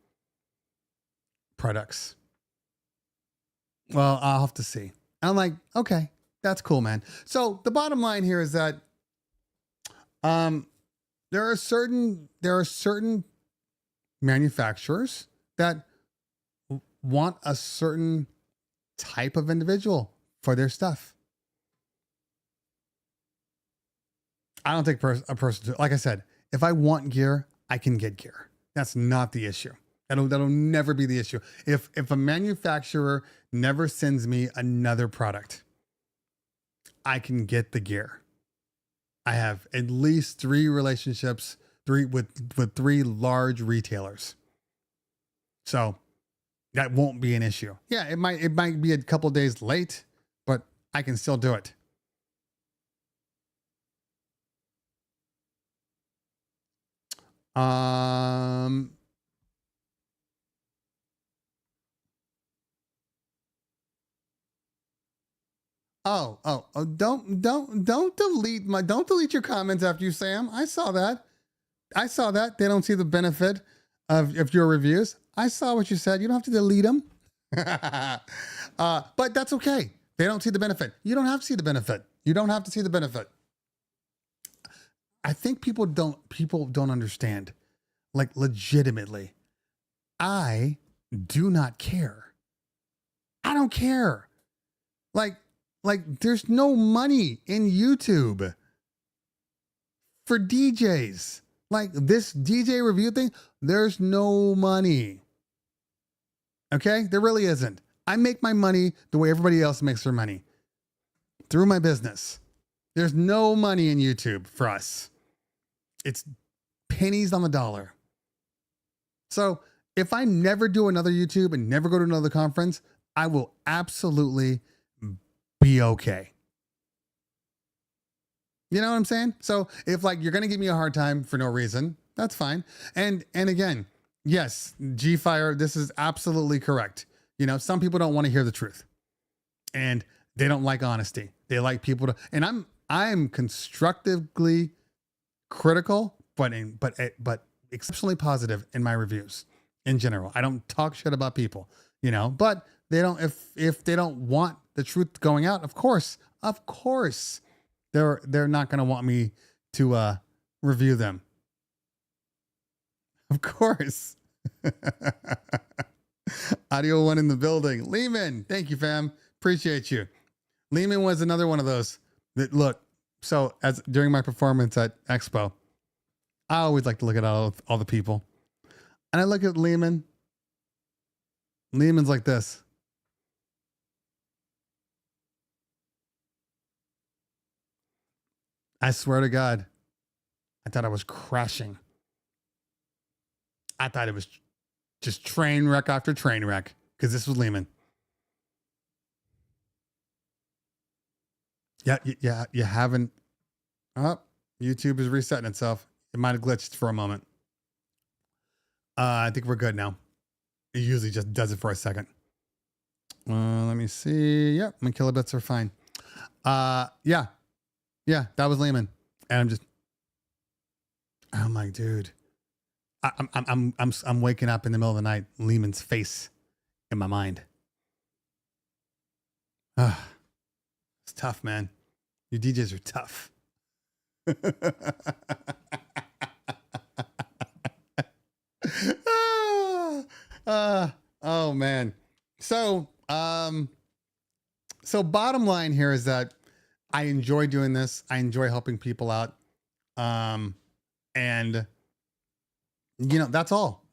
Well, I'll have to see. And I'm like, okay, that's cool, man. So the bottom line here is that, there are certain manufacturers that want a certain type of individual for their stuff. I don't take a person to, like I said, if I want gear, I can get gear. That's not the issue. That'll never be the issue. If a manufacturer never sends me another product, I can get the gear. I have at least 3 relationships, with 3 large retailers. So that won't be an issue. Yeah, it might be a couple days late, but I can still do it. Don't delete your comments after you say them. I saw that. They don't see the benefit of your reviews. I saw what you said. You don't have to delete them. But that's okay. They don't see the benefit. You don't have to see the benefit. You don't have to see the benefit. I think people don't understand. Like, legitimately, I do not care. I don't care. Like there's no money in YouTube for DJs. Like this DJ review thing, there's no money. Okay? There really isn't. I make my money the way everybody else makes their money, through my business. There's no money in YouTube for us. It's pennies on the dollar. So if I never do another YouTube and never go to another conference, I will absolutely be okay. You know what I'm saying? So if you're going to give me a hard time for no reason, that's fine. And again, yes, G-Fire, this is absolutely correct. Some people don't want to hear the truth, and they don't like honesty. They like people to, and I'm constructively critical, but exceptionally positive in my reviews in general. I don't talk shit about people, but they don't, if they don't want the truth going out, of course, they're not going to want me to review them. Of course. Audio One in the building. Lehman, thank you, fam. Appreciate you. Lehman was another one of those that, look, so during my performance at Expo, I always like to look at all the people. And I look at Lehman. Lehman's like this. I swear to God, I thought I was crashing. I thought it was just train wreck after train wreck, because this was Lehman. Yeah, you haven't. Oh, YouTube is resetting itself. It might have glitched for a moment. I think we're good now. It usually just does it for a second. Let me see. Yep, my kilobits are fine. Yeah, that was Lehman, and I'm like, dude, I'm waking up in the middle of the night, Lehman's face in my mind. It's tough, man. You DJs are tough. Oh man. So bottom line here is that I enjoy doing this. I enjoy helping people out. And that's all.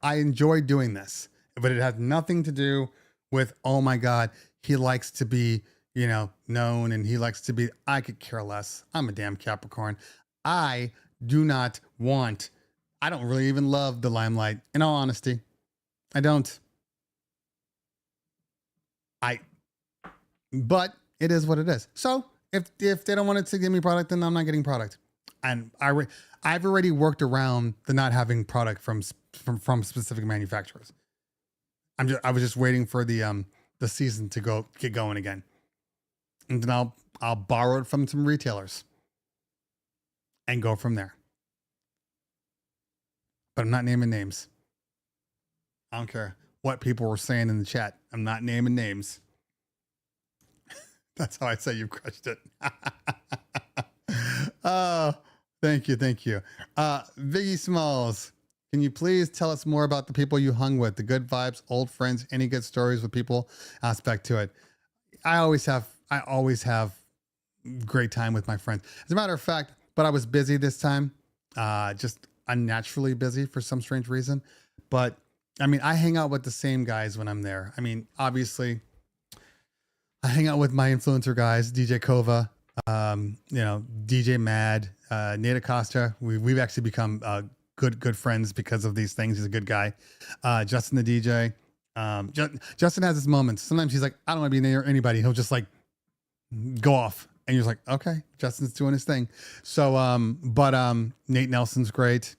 I enjoy doing this, but it has nothing to do with, oh my God, he likes to be, known, and he likes to be, I could care less. I'm a damn Capricorn. I don't really even love the limelight. In all honesty, I don't. But it is what it is. So If they don't want to give me product, then I'm not getting product. And I've already worked around the not having product from specific manufacturers. I was just waiting for the season to get going again, and then I'll borrow it from some retailers and go from there. But I'm not naming names. I don't care what people were saying in the chat. I'm not naming names. That's how I say you crushed it. Thank you. Viggy Smalls, can you please tell us more about the people you hung with, the good vibes, old friends, any good stories with people aspect to it? I always have great time with my friends. As a matter of fact, but I was busy this time, just unnaturally busy for some strange reason. But I mean, I hang out with the same guys when I'm there. I mean, obviously, I hang out with my influencer guys, DJ Kova, DJ Mad, Nate Acosta. We've actually become good friends because of these things. He's a good guy. Justin the DJ. Justin has his moments. Sometimes he's like, I don't want to be near anybody. He'll just like go off. And you're like, okay, Justin's doing his thing. So, Nate Nelson's great.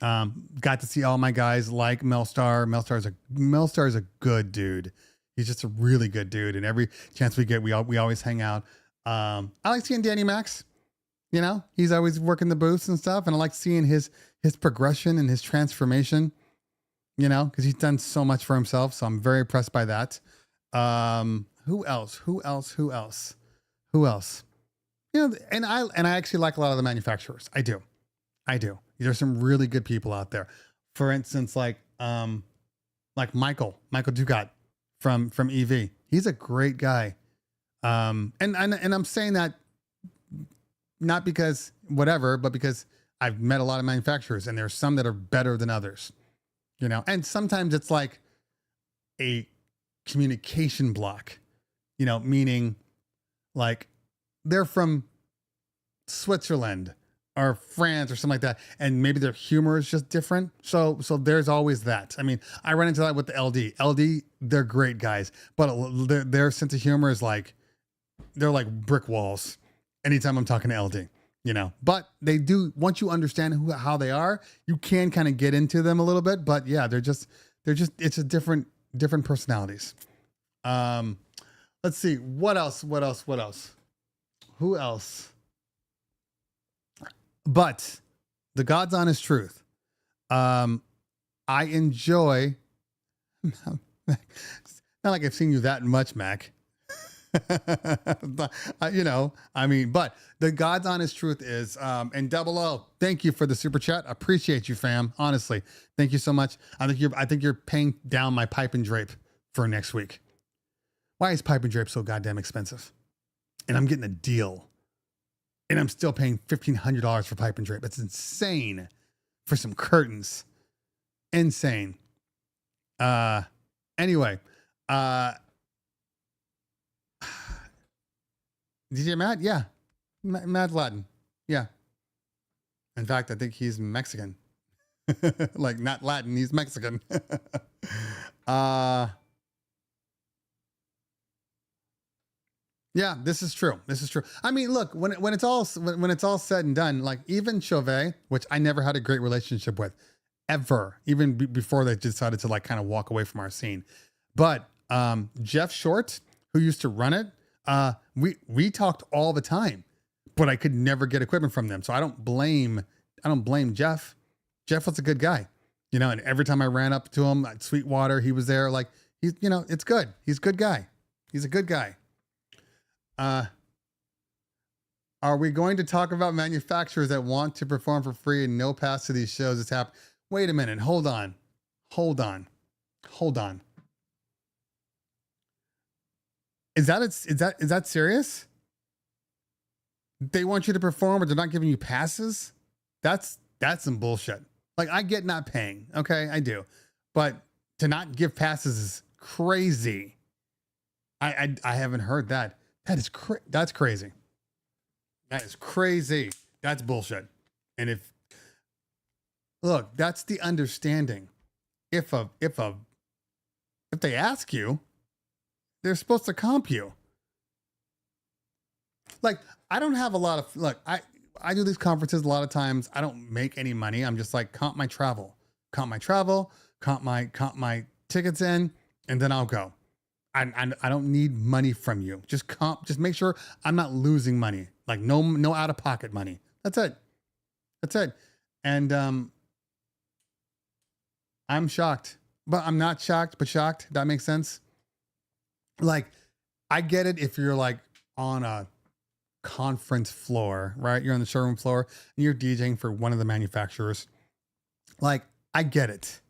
Got to see all my guys like Melstar. Melstar is a good dude. He's just a really good dude. And every chance we get, we always hang out. I like seeing Danny Max. You know, he's always working the booths and stuff. And I like seeing his progression and his transformation, you know, because he's done so much for himself. So I'm very impressed by that. Who else? You know, and I actually like a lot of the manufacturers. I do. There's some really good people out there. For instance, like Michael Dugat from EV. He's a great guy. And I'm saying that not because whatever, but because I've met a lot of manufacturers and there's some that are better than others, you know, and sometimes it's like a communication block, you know, meaning like they're from Switzerland or France or something like that. And maybe their humor is just different. So there's always that. I mean, I run into that with the LD, they're great guys, but their sense of humor is like, they're like brick walls anytime I'm talking to LD, you know, but they do, once you understand how they are, you can kind of get into them a little bit, but yeah, they're just, it's a different personalities. Let's see. What else? Who else? But the God's honest truth. I enjoy, not like I've seen you that much, Mac. You know, I mean, but the God's honest truth is, and Double O, thank you for the super chat. Appreciate you, fam. Honestly, thank you so much. I think you're paying down my pipe and drape for next week. Why is pipe and drape so goddamn expensive? And I'm getting a deal, and I'm still paying $1,500 for pipe and drape. It's insane for some curtains. Insane. Anyway, DJ Matt, yeah, Matt Latin, yeah. In fact, I think he's Mexican, like not Latin, he's Mexican. Yeah, this is true. I mean, look, when it's all said and done, like even Chauvet, which I never had a great relationship with, ever, even before they decided to like kind of walk away from our scene. But Jeff Short, who used to run it, we talked all the time, but I could never get equipment from them. So I don't blame Jeff. Jeff was a good guy, you know, and every time I ran up to him at Sweetwater, he was there. Like he's, you know, it's good. He's a good guy. Are we going to talk about manufacturers that want to perform for free and no pass to these shows? It's happening. Wait a minute. Hold on. Is that serious? They want you to perform, but they're not giving you passes? That's some bullshit. Like I get not paying. Okay, I do. But to not give passes is crazy. I haven't heard that. That's crazy. That is crazy. That's bullshit. And if that's the understanding. If they ask you, they're supposed to comp you. Like, I don't have a lot of, look, I do these conferences a lot of times. I don't make any money. I'm just like, comp my travel, comp my tickets in, and then I'll go. I don't need money from you. Just make sure I'm not losing money. Like no out of pocket money. That's it. That's it. And I'm shocked, but I'm not shocked, but shocked. That makes sense. Like, I get it if you're like on a conference floor, right? You're on the showroom floor and you're DJing for one of the manufacturers. Like, I get it.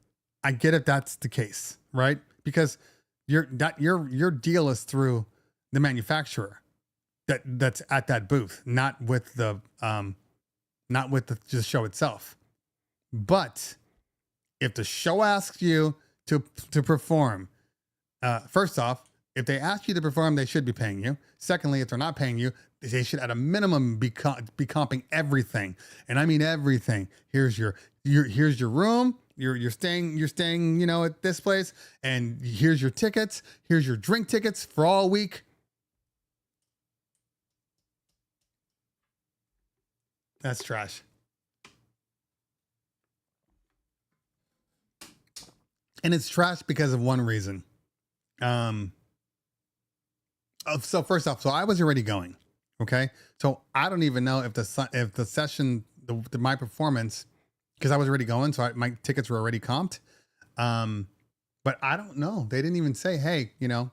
I get if that's the case, right? Because your deal is through the manufacturer that's at that booth, not with the just show itself. But if the show asks you to perform, first off, if they ask you to perform, they should be paying you. Secondly, if they're not paying you, they should at a minimum be comping everything, and I mean everything. Here's your room. You're staying, you know, at this place, and here's your tickets. Here's your drink tickets for all week. That's trash. And it's trash because of one reason. So first off, so I was already going. Okay. So I don't even know if the session, my performance, because I was already going. So my tickets were already comped. But I don't know. They didn't even say, hey, you know,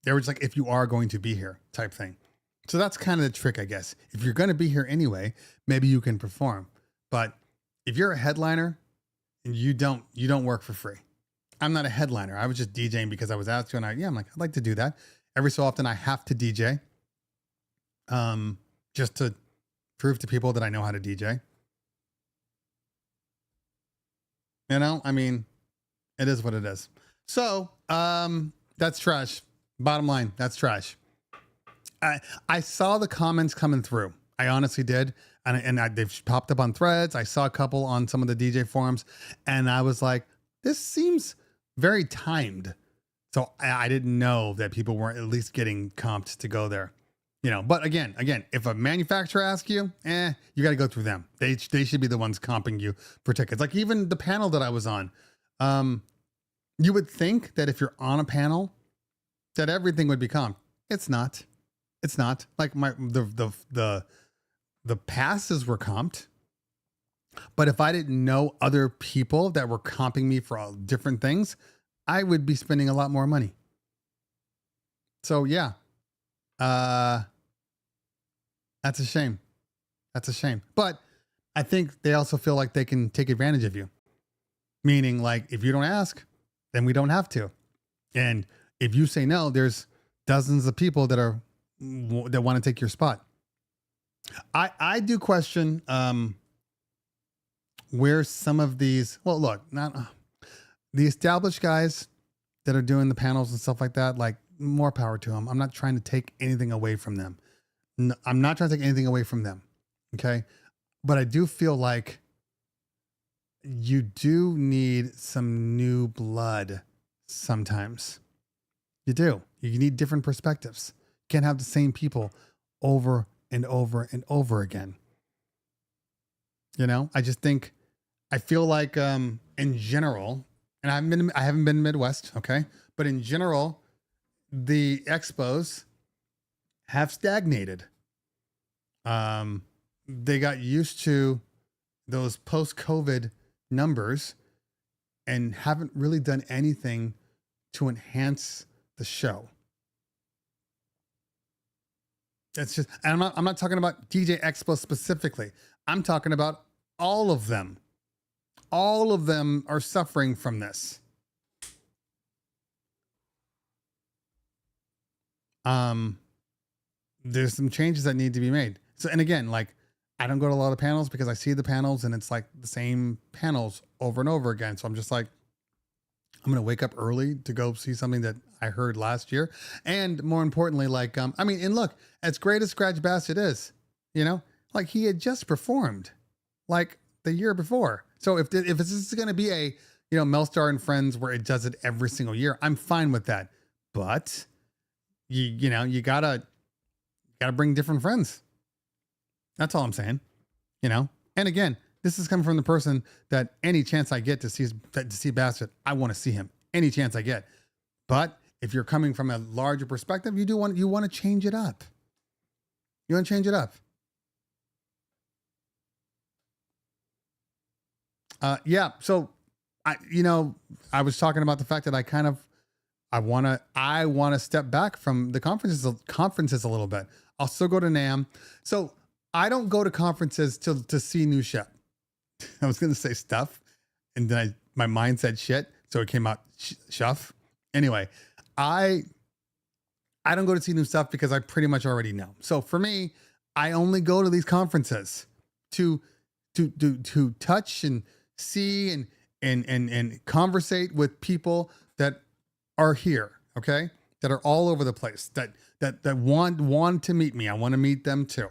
they were just like, if you are going to be here type thing. So that's kind of the trick, I guess. If you're going to be here anyway, maybe you can perform. But if you're a headliner and you don't work for free. I'm not a headliner. I was just DJing because I was asked to, and I'm like, I'd like to do that. Every so often I have to DJ. Just to prove to people that I know how to DJ. You know, I mean, it is what it is. So, that's trash. Bottom line, that's trash. I saw the comments coming through. I honestly did. And they've popped up on threads. I saw a couple on some of the DJ forums, and I was like, this seems very timed. So I didn't know that people weren't at least getting comped to go there, you know. But again, if a manufacturer asks you, you got to go through them. They should be the ones comping you for tickets. Like even the panel that I was on, you would think that if you're on a panel, that everything would be comped. It's not. It's not. Like the passes were comped. But if I didn't know other people that were comping me for all different things, I would be spending a lot more money. So yeah, that's a shame. That's a shame. But I think they also feel like they can take advantage of you. Meaning like, if you don't ask, then we don't have to. And if you say no, there's dozens of people that want to take your spot. I do question, where some of these, well, look, not the established guys that are doing the panels and stuff like that, like more power to them. I'm not trying to take anything away from them. No, I'm not trying to take anything away from them. Okay. But I do feel like you do need some new blood sometimes. You do. You need different perspectives. You can't have the same people over and over and over again. You know, I feel like, in general, and I haven't been Midwest. Okay. But in general, the expos have stagnated. They got used to those post-COVID numbers and haven't really done anything to enhance the show. That's just, and I'm not talking about DJ Expo specifically. I'm talking about all of them. All of them are suffering from this. There's some changes that need to be made. So, and again, like, I don't go to a lot of panels because I see the panels and it's like the same panels over and over again. So I'm just like, I'm going to wake up early to go see something that I heard last year. And more importantly, like, I mean, and look, as great as Scratch Bassett is, you know, like he had just performed like the year before. So if this is going to be a, you know, Melstar and Friends where it does it every single year, I'm fine with that. But you know, you gotta got to bring different friends. That's all I'm saying, you know? And again, this is coming from the person that any chance I get to see Bassett, I want to see him any chance I get. But if you're coming from a larger perspective, you want to change it up. You want to change it up. Yeah. So I was talking about the fact that I want to step back from the conferences a little bit. I'll still go to NAMM. So I don't go to conferences to see new shit. I was going to say stuff, and then my mind said shit. So it came out shuff. Anyway, I don't go to see new stuff because I pretty much already know. So for me, I only go to these conferences to touch and see and conversate with people that are here, okay? That are all over the place, that want to meet me. I want to meet them too.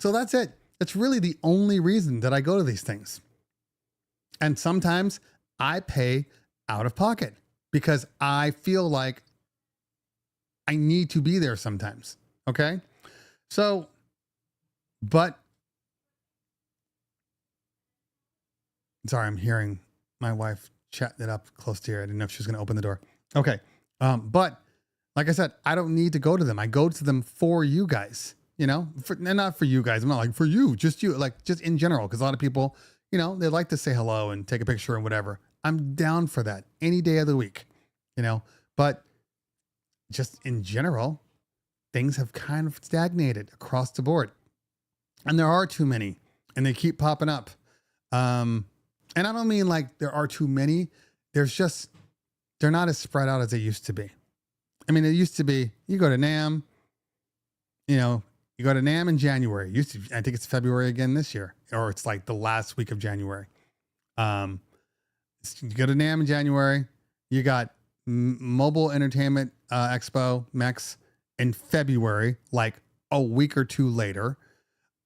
So that's it. It's really the only reason that I go to these things. And sometimes I pay out of pocket because I feel like I need to be there sometimes. Okay. So, but sorry, I'm hearing my wife chatting it up close to here. I didn't know if she was going to open the door. Okay. But like I said, I don't need to go to them. I go to them for you guys, and not for you guys. I'm not like for you, just you, like just in general. Cause a lot of people, they like to say hello and take a picture and whatever. I'm down for that any day of the week, but just in general, things have kind of stagnated across the board, and there are too many, and they keep popping up. And I don't mean like there are too many. They're not as spread out as they used to be. I mean, it used to be, you go to NAMM, you go to NAMM in January. I think it's February again this year, or it's like the last week of January. You go to NAMM in January. You got Mobile Entertainment Expo, MEX, in February, like a week or two later.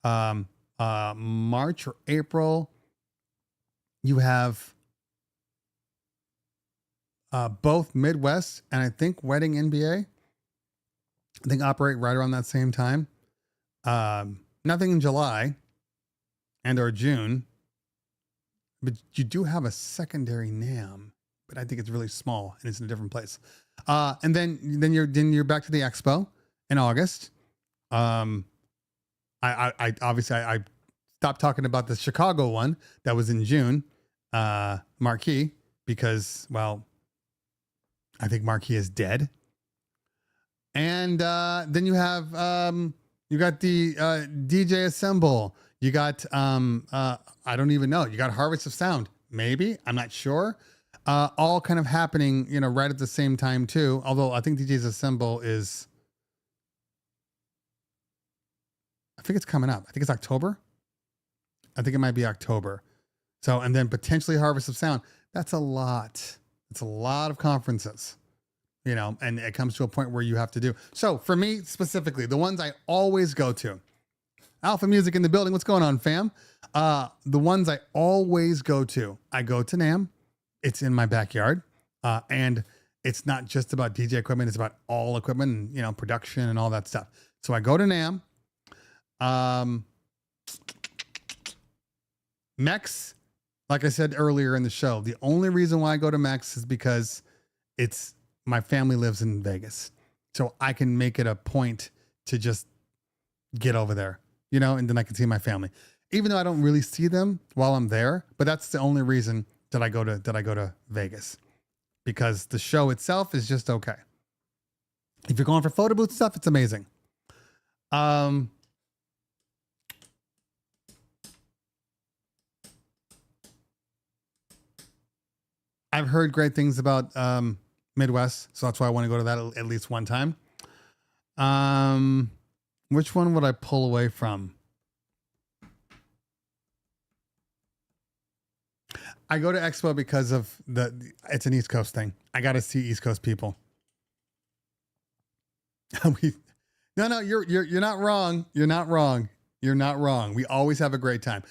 March or April, you have both Midwest and I think Wedding NBA. I think operate right around that same time. Nothing in July or June, but you do have a secondary NAMM, but I think it's really small and it's in a different place. And then you're back to the Expo in August. I obviously stopped talking about the Chicago one that was in June, Marquee, because, well, I think Marquee is dead. And then you have you got the DJ Assemble. You got I don't even know. You got Harvest of Sound, maybe, I'm not sure. All kind of happening, right at the same time too. Although I think DJ's Assemble is, I think it's coming up. I think it's October. I think it might be October. So, and then potentially Harvest of Sound. That's a lot. It's a lot of conferences, and it comes to a point where you have to do. So for me specifically, the ones I always go to, Alpha Music in the building. What's going on, fam? The ones I always go to, I go to NAMM. It's in my backyard. And it's not just about DJ equipment. It's about all equipment and, production and all that stuff. So I go to NAMM. MEX, like I said earlier in the show, the only reason why I go to MEX is because my family lives in Vegas. So I can make it a point to just get over there, and then I can see my family, even though I don't really see them while I'm there. But that's the only reason that I go to Vegas, because the show itself is just okay. If you're going for photo booth stuff, it's amazing. I've heard great things about Midwest, so that's why I want to go to that at least one time. Which one would I pull away from? I go to Expo because of it's an East Coast thing. I got to see East Coast people. No, you're not wrong. You're not wrong. You're not wrong. We always have a great time.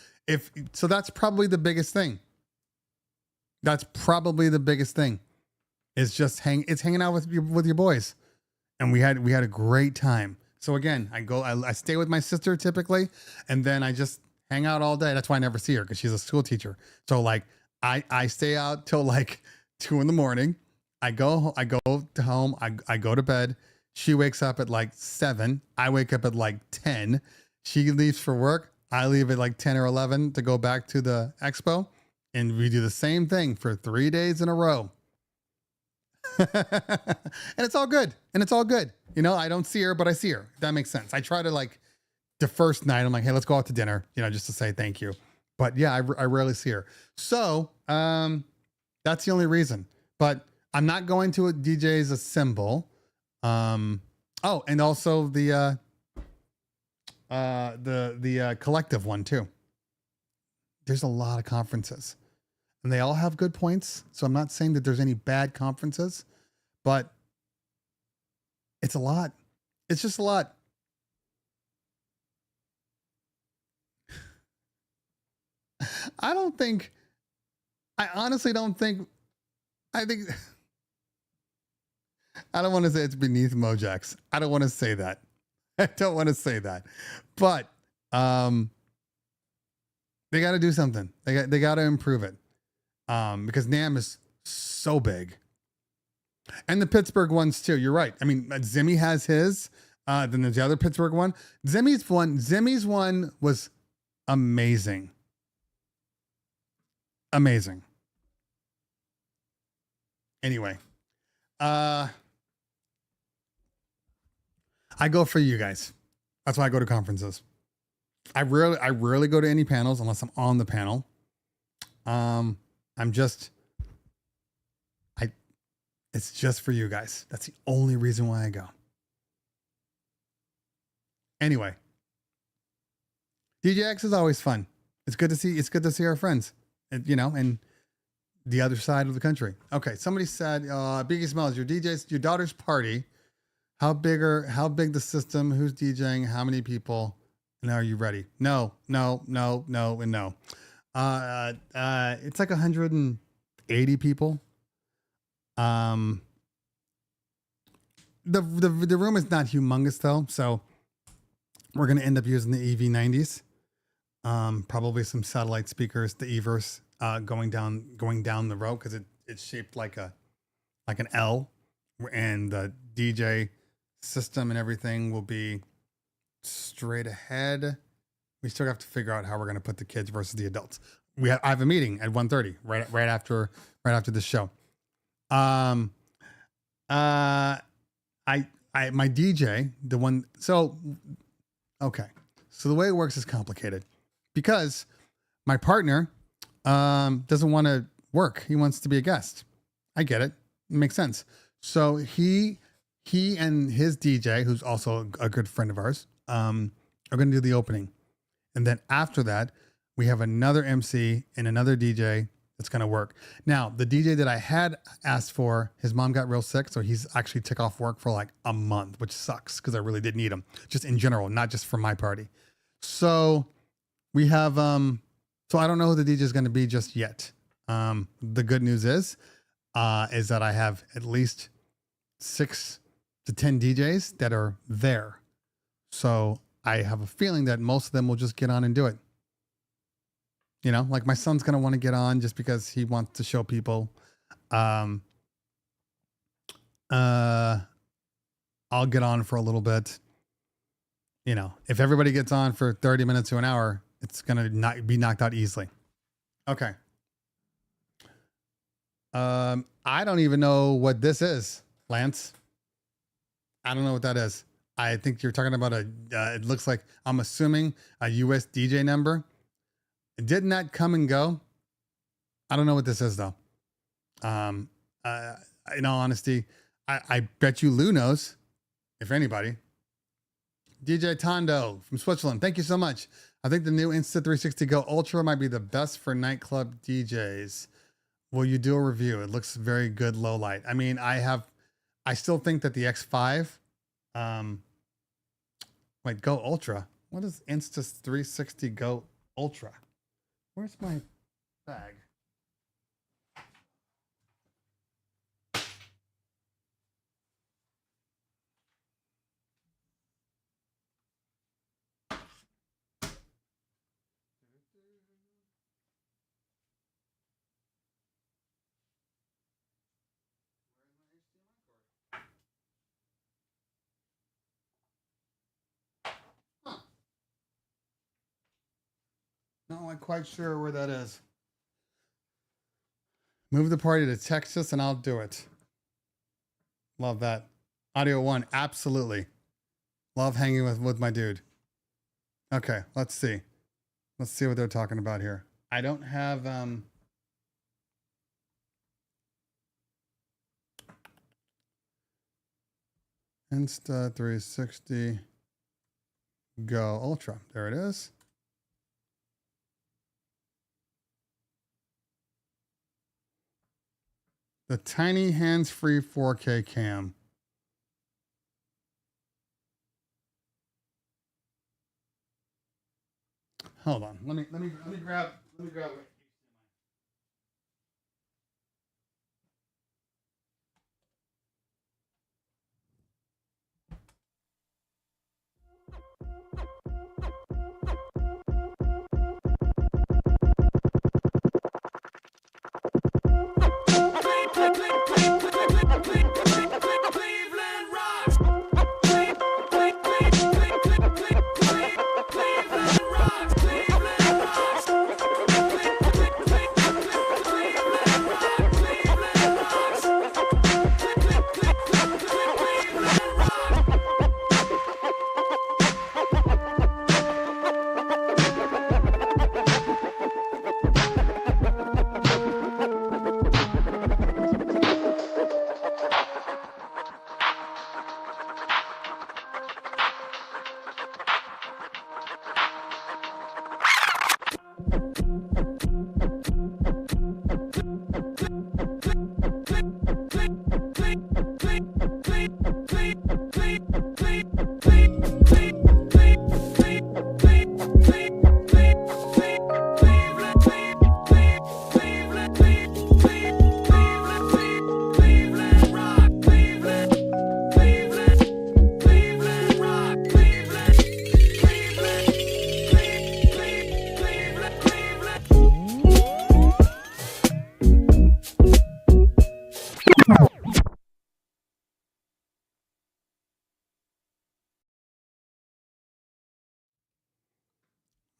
So that's probably the biggest thing. That's probably the biggest thing. Is just hanging out with your boys, and we had a great time. So again, I stay with my sister typically, and then I just hang out all day. That's why I never see her because she's a school teacher. So like I stay out till like 2 in the morning. I go to home. I go to bed. She wakes up at like 7. I wake up at like 10. She leaves for work. I leave at like 10 or 11 to go back to the expo. And we do the same thing for 3 days in a row. And it's all good. And it's all good. You know, I don't see her, but I see her. If that makes sense. I try to like the first night, I'm like, hey, let's go out to dinner, you know, just to say thank you. But yeah, I rarely see her. So that's the only reason. But I'm not going to a DJ's Assemble. Oh, and also the collective one too. There's a lot of conferences and they all have good points. So I'm not saying that there's any bad conferences, but it's a lot. It's just a lot. I honestly don't think, I think, I don't want to say it's beneath Mojax. I don't want to say that. I don't want to say that. But they got to do something. They got to improve it. Because NAMM is so big. And the Pittsburgh ones too. You're right. I mean, Zimmy has his. Then there's the other Pittsburgh one. Zimmy's one was amazing. Amazing. Anyway, I go for you guys. That's why I go to conferences. I rarely go to any panels unless I'm on the panel. It's just for you guys. That's the only reason why I go. Anyway, DJX is always fun. It's good to see our friends, and, you know, and the other side of the country. Okay, somebody said, Biggie Smells, your daughter's party. How big the system? Who's DJing? How many people? And are you ready? No, and no. It's like 180 people. The room is not humongous though, so we're gonna end up using the EV90s. Probably some satellite speakers, the Everse, going down the road because it's shaped like an L, and the DJ system and everything will be straight ahead. We still have to figure out how we're gonna put the kids versus the adults. I have a meeting at 1:30 right after this show. My DJ, the one, so the way it works is complicated because my partner doesn't want to work. He wants to be a guest. I get it. It makes sense. So he and his DJ, who's also a good friend of ours, are going to do the opening. And then after that, we have another MC and another DJ that's going to work. Now, the DJ that I had asked for, his mom got real sick, so he's actually took off work for like a month, which sucks because I really did need him, just in general, not just for my party. So we have, so I don't know who the DJ is going to be just yet. The good news is that I have at least 6 to 10 DJs that are there. So I have a feeling that most of them will just get on and do it. You know, like my son's going to want to get on just because he wants to show people. I'll get on for a little bit. You know, if everybody gets on for 30 minutes to an hour, it's going to not be knocked out easily. Okay. I don't even know what this is, Lance. I don't know what that is. I think you're talking about it looks like, I'm assuming, a US DJ number. It did not come and go. I don't know what this is though. In all honesty, I bet you Lou knows, if anybody. DJ Tondo from Switzerland. Thank you so much. I think the new Insta360 Go Ultra might be the best for nightclub DJs. Will you do a review? It looks very good low light. I mean, I still think that the X5, wait, Go Ultra. What is Insta360 Go Ultra? Where's my bag? not quite sure where that is. Move the party to Texas and I'll do it. Love that. Audio 1, absolutely. Love hanging with my dude. Okay, let's see. Let's see what they're talking about here. I don't have Insta360 Go Ultra. There it is. The tiny hands-free 4K cam. Hold on. Let me grab it.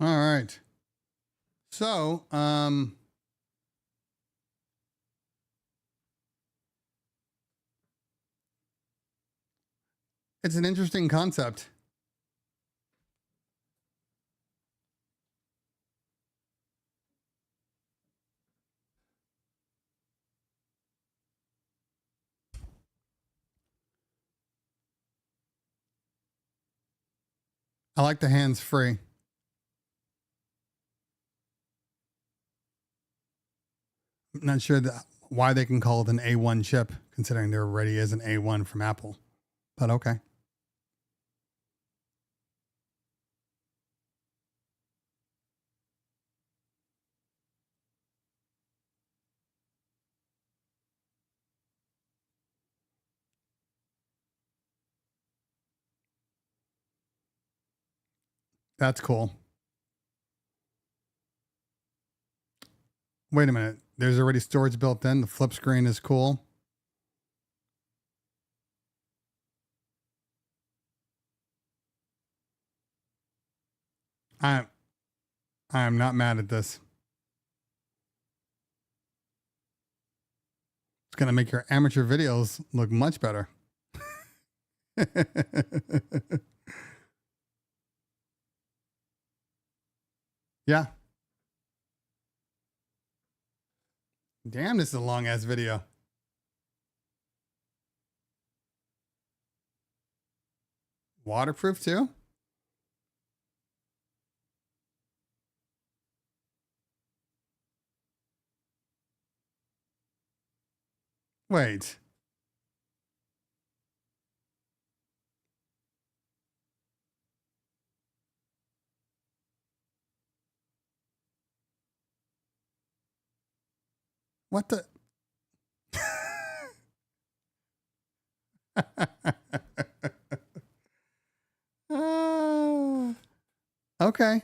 All right. So, it's an interesting concept. I like the hands-free. I'm not sure why they can call it an A1 chip, considering there already is an A1 from Apple. But okay. That's cool. Wait a minute. There's already storage built in. The flip screen is cool. I'm not mad at this. It's going to make your amateur videos look much better. Yeah. Damn, this is a long ass video. Waterproof too? Wait. What the? Okay.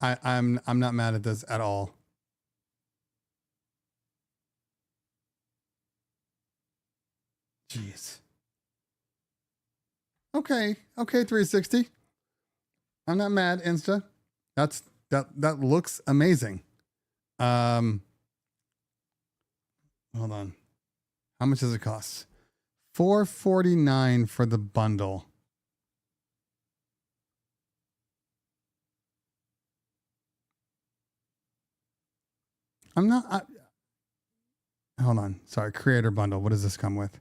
I'm not mad at this at all. Jeez. Okay. Okay, 360. I'm not mad, Insta. That looks amazing. Hold on. How much does it cost? $449 for the bundle. I'm not. Hold on. Sorry. Creator bundle. What does this come with?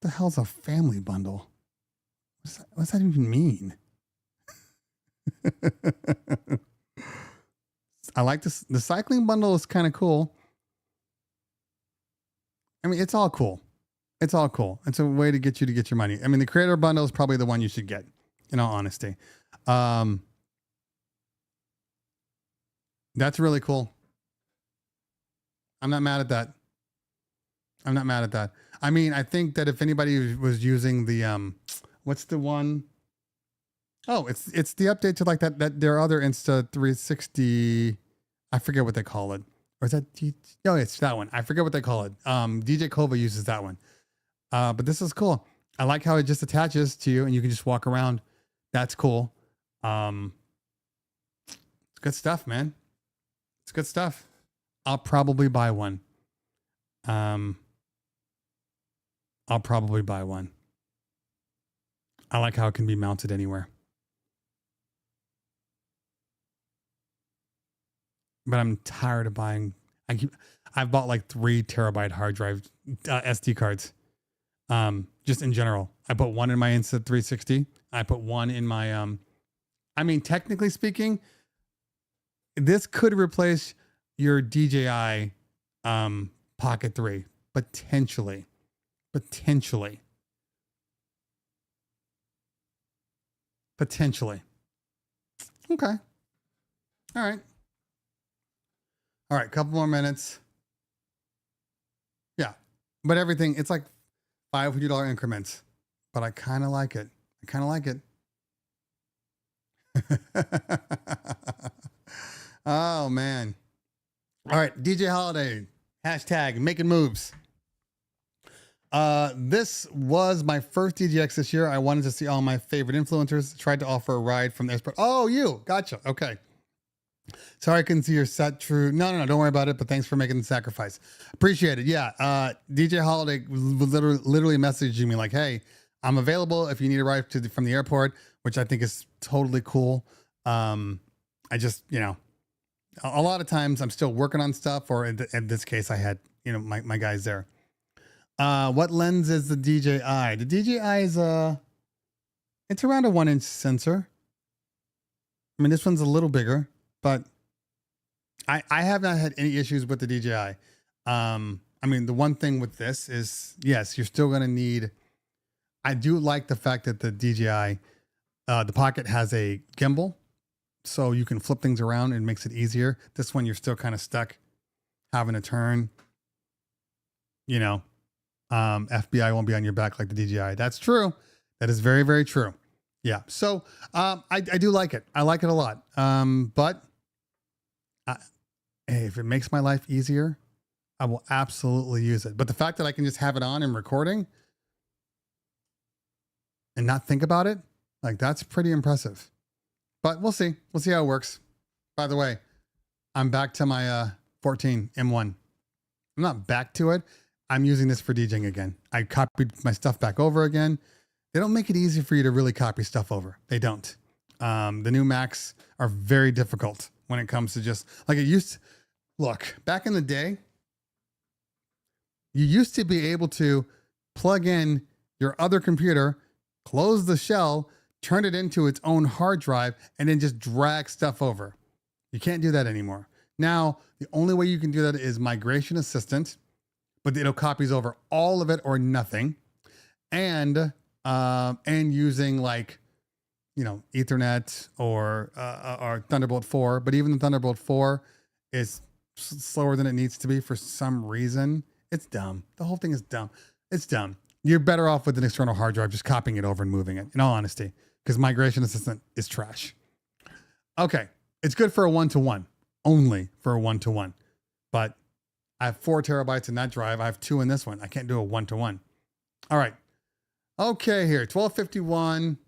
What the hell's a family bundle? What's that even mean? I like this. The cycling bundle is kind of cool. I mean, it's all cool. It's all cool. It's a way to get you to get your money. I mean, the creator bundle is probably the one you should get, in all honesty. That's really cool. I'm not mad at that. I'm not mad at that. I mean, I think that if anybody was using the what's the one? Oh, it's the update to like that their other Insta 360. I forget what they call it. Or is that no, it's that one. I forget what they call it. DJ Kova uses that one. But this is cool. I like how it just attaches to you and you can just walk around. That's cool. It's good stuff, man. It's good stuff. I'll probably buy one. I'll probably buy one. I like how it can be mounted anywhere. But I'm tired of buying. I've bought like 3 terabyte hard drive SD cards. Just in general, I put one in my Insta 360. I put one in my I mean, technically speaking, this could replace your DJI Pocket 3 potentially. Potentially. Okay. All right. All right, couple more minutes. Yeah. But everything, it's like $500 increments. But I kind of like it. Oh, man. All right, DJ Holiday. Hashtag making moves. This was my first DJX this year. I wanted to see all my favorite influencers. Tried to offer a ride from the Expo. Oh, you. Gotcha. Okay. Sorry I couldn't see your set true. No, don't worry about it, but thanks for making the sacrifice. Appreciate it. Yeah. DJ Holiday was literally messaging me like, hey, I'm available if you need a ride from the airport, which I think is totally cool. I just, a lot of times I'm still working on stuff, or in this case, I had, my guys there. What lens is the DJI? The DJI is it's around a 1-inch sensor. I mean, this one's a little bigger, but I have not had any issues with the DJI. I mean, the one thing with this is, yes, you're still going to need, I do like the fact that the DJI, the Pocket has a gimbal, so you can flip things around and it makes it easier. This one, you're still kind of stuck having to turn, FBI won't be on your back like the DJI. That's true. That is very, very true. Yeah. So, I do like it. I like it a lot. But hey, if it makes my life easier, I will absolutely use it. But the fact that I can just have it on and recording and not think about it, like that's pretty impressive. But we'll see. We'll see how it works. By the way, I'm back to my 14 M1. I'm not back to it. I'm using this for DJing again. I copied my stuff back over again. They don't make it easy for you to really copy stuff over. They don't. The new Macs are very difficult when it comes to just like it used to. Look, back in the day, you used to be able to plug in your other computer, close the shell, turn it into its own hard drive, and then just drag stuff over. You can't do that anymore. Now, the only way you can do that is Migration Assistant, but it'll copies over all of it or nothing. And using like, Ethernet or Thunderbolt 4, but even the Thunderbolt 4 is slower than it needs to be for some reason. It's dumb. The whole thing is dumb. It's dumb. You're better off with an external hard drive, just copying it over and moving it, in all honesty, because Migration Assistant is trash. Okay. It's good for a 1-to-1, only for a 1-to-1, but I have 4 terabytes in that drive. I have 2 in this one. I can't do a 1-to-1. All right. Okay, here, 1251.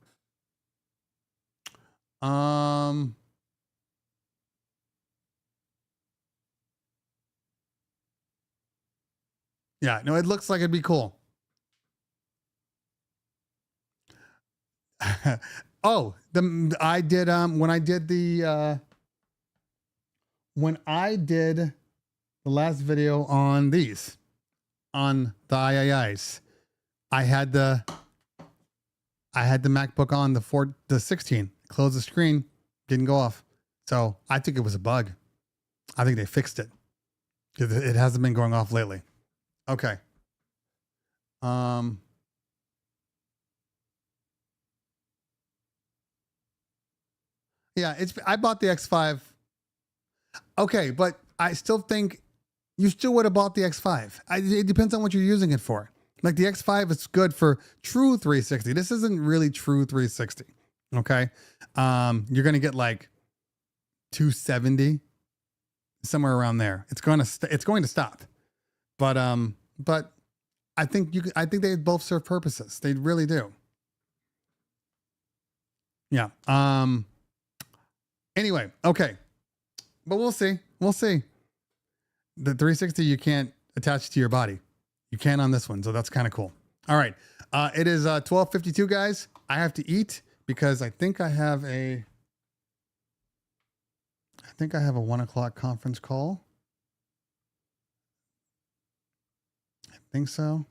Yeah, no, it looks like it'd be cool. Oh, I did when I did the last video on these, on the IIIs, I had the MacBook on the 16. Close the screen, didn't go off. So I think it was a bug. I think they fixed it. It hasn't been going off lately. Okay. Yeah, I bought the X5. Okay, but I still think you still would have bought the X5. It depends on what you're using it for. Like the X5 is good for true 360. This isn't really true 360. Okay. You're going to get like 270, somewhere around there. It's going to stop. But I think they both serve purposes. They really do. Yeah. Anyway, okay. But we'll see. We'll see. The 360 you can't attach to your body. You can on this one, so that's kind of cool. All right. It is 12:52, guys. I have to eat because I think I have a 1 o'clock conference call. I think so.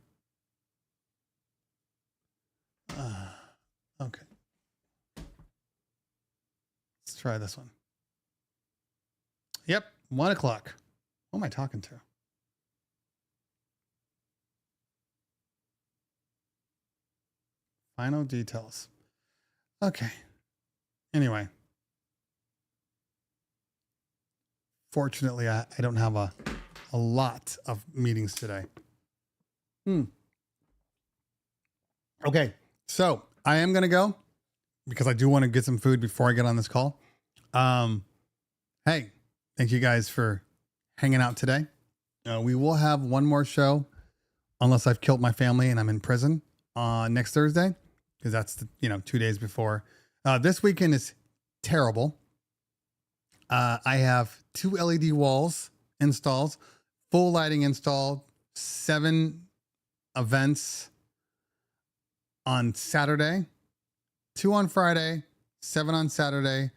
Okay. Let's try this one. Yep, 1 o'clock. What am I talking to? Final details. Okay. Anyway. Fortunately, I don't have a lot of meetings today. Okay. So I am going to go because I do want to get some food before I get on this call. Hey, thank you guys for hanging out today. We will have one more show unless I've killed my family and I'm in prison next Thursday, because that's 2 days before. This weekend is terrible. I have 2 LED walls installed, full lighting installed, 7 events on Saturday, 2 on Friday, 7 on Saturday,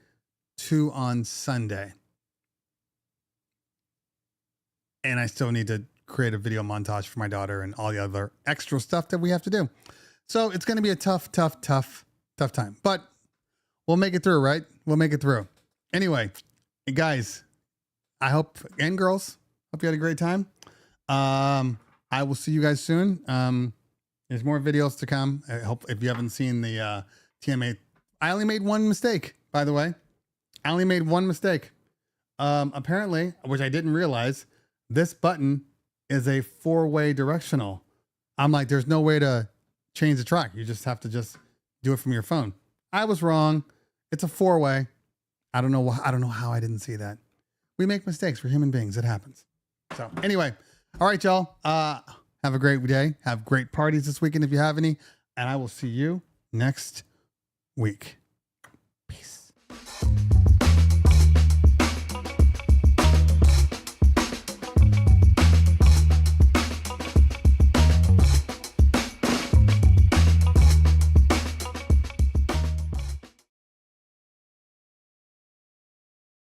2 on Sunday. And I still need to create a video montage for my daughter and all the other extra stuff that we have to do. So it's going to be a tough time, but we'll make it through, right? We'll make it through. Anyway, guys, I hope, and girls, hope you had a great time. I will see you guys soon. There's more videos to come. I hope, if you haven't seen the TMA, I only made one mistake, by the way. I only made one mistake. Apparently, which I didn't realize, this button is a 4-way directional. I'm like, there's no way to change the track. You just have to do it from your phone. I was wrong. It's a 4-way. I don't know how I didn't see that. We make mistakes. We're human beings. It happens. So anyway, all right, y'all. Have a great day. Have great parties this weekend if you have any. And I will see you next week.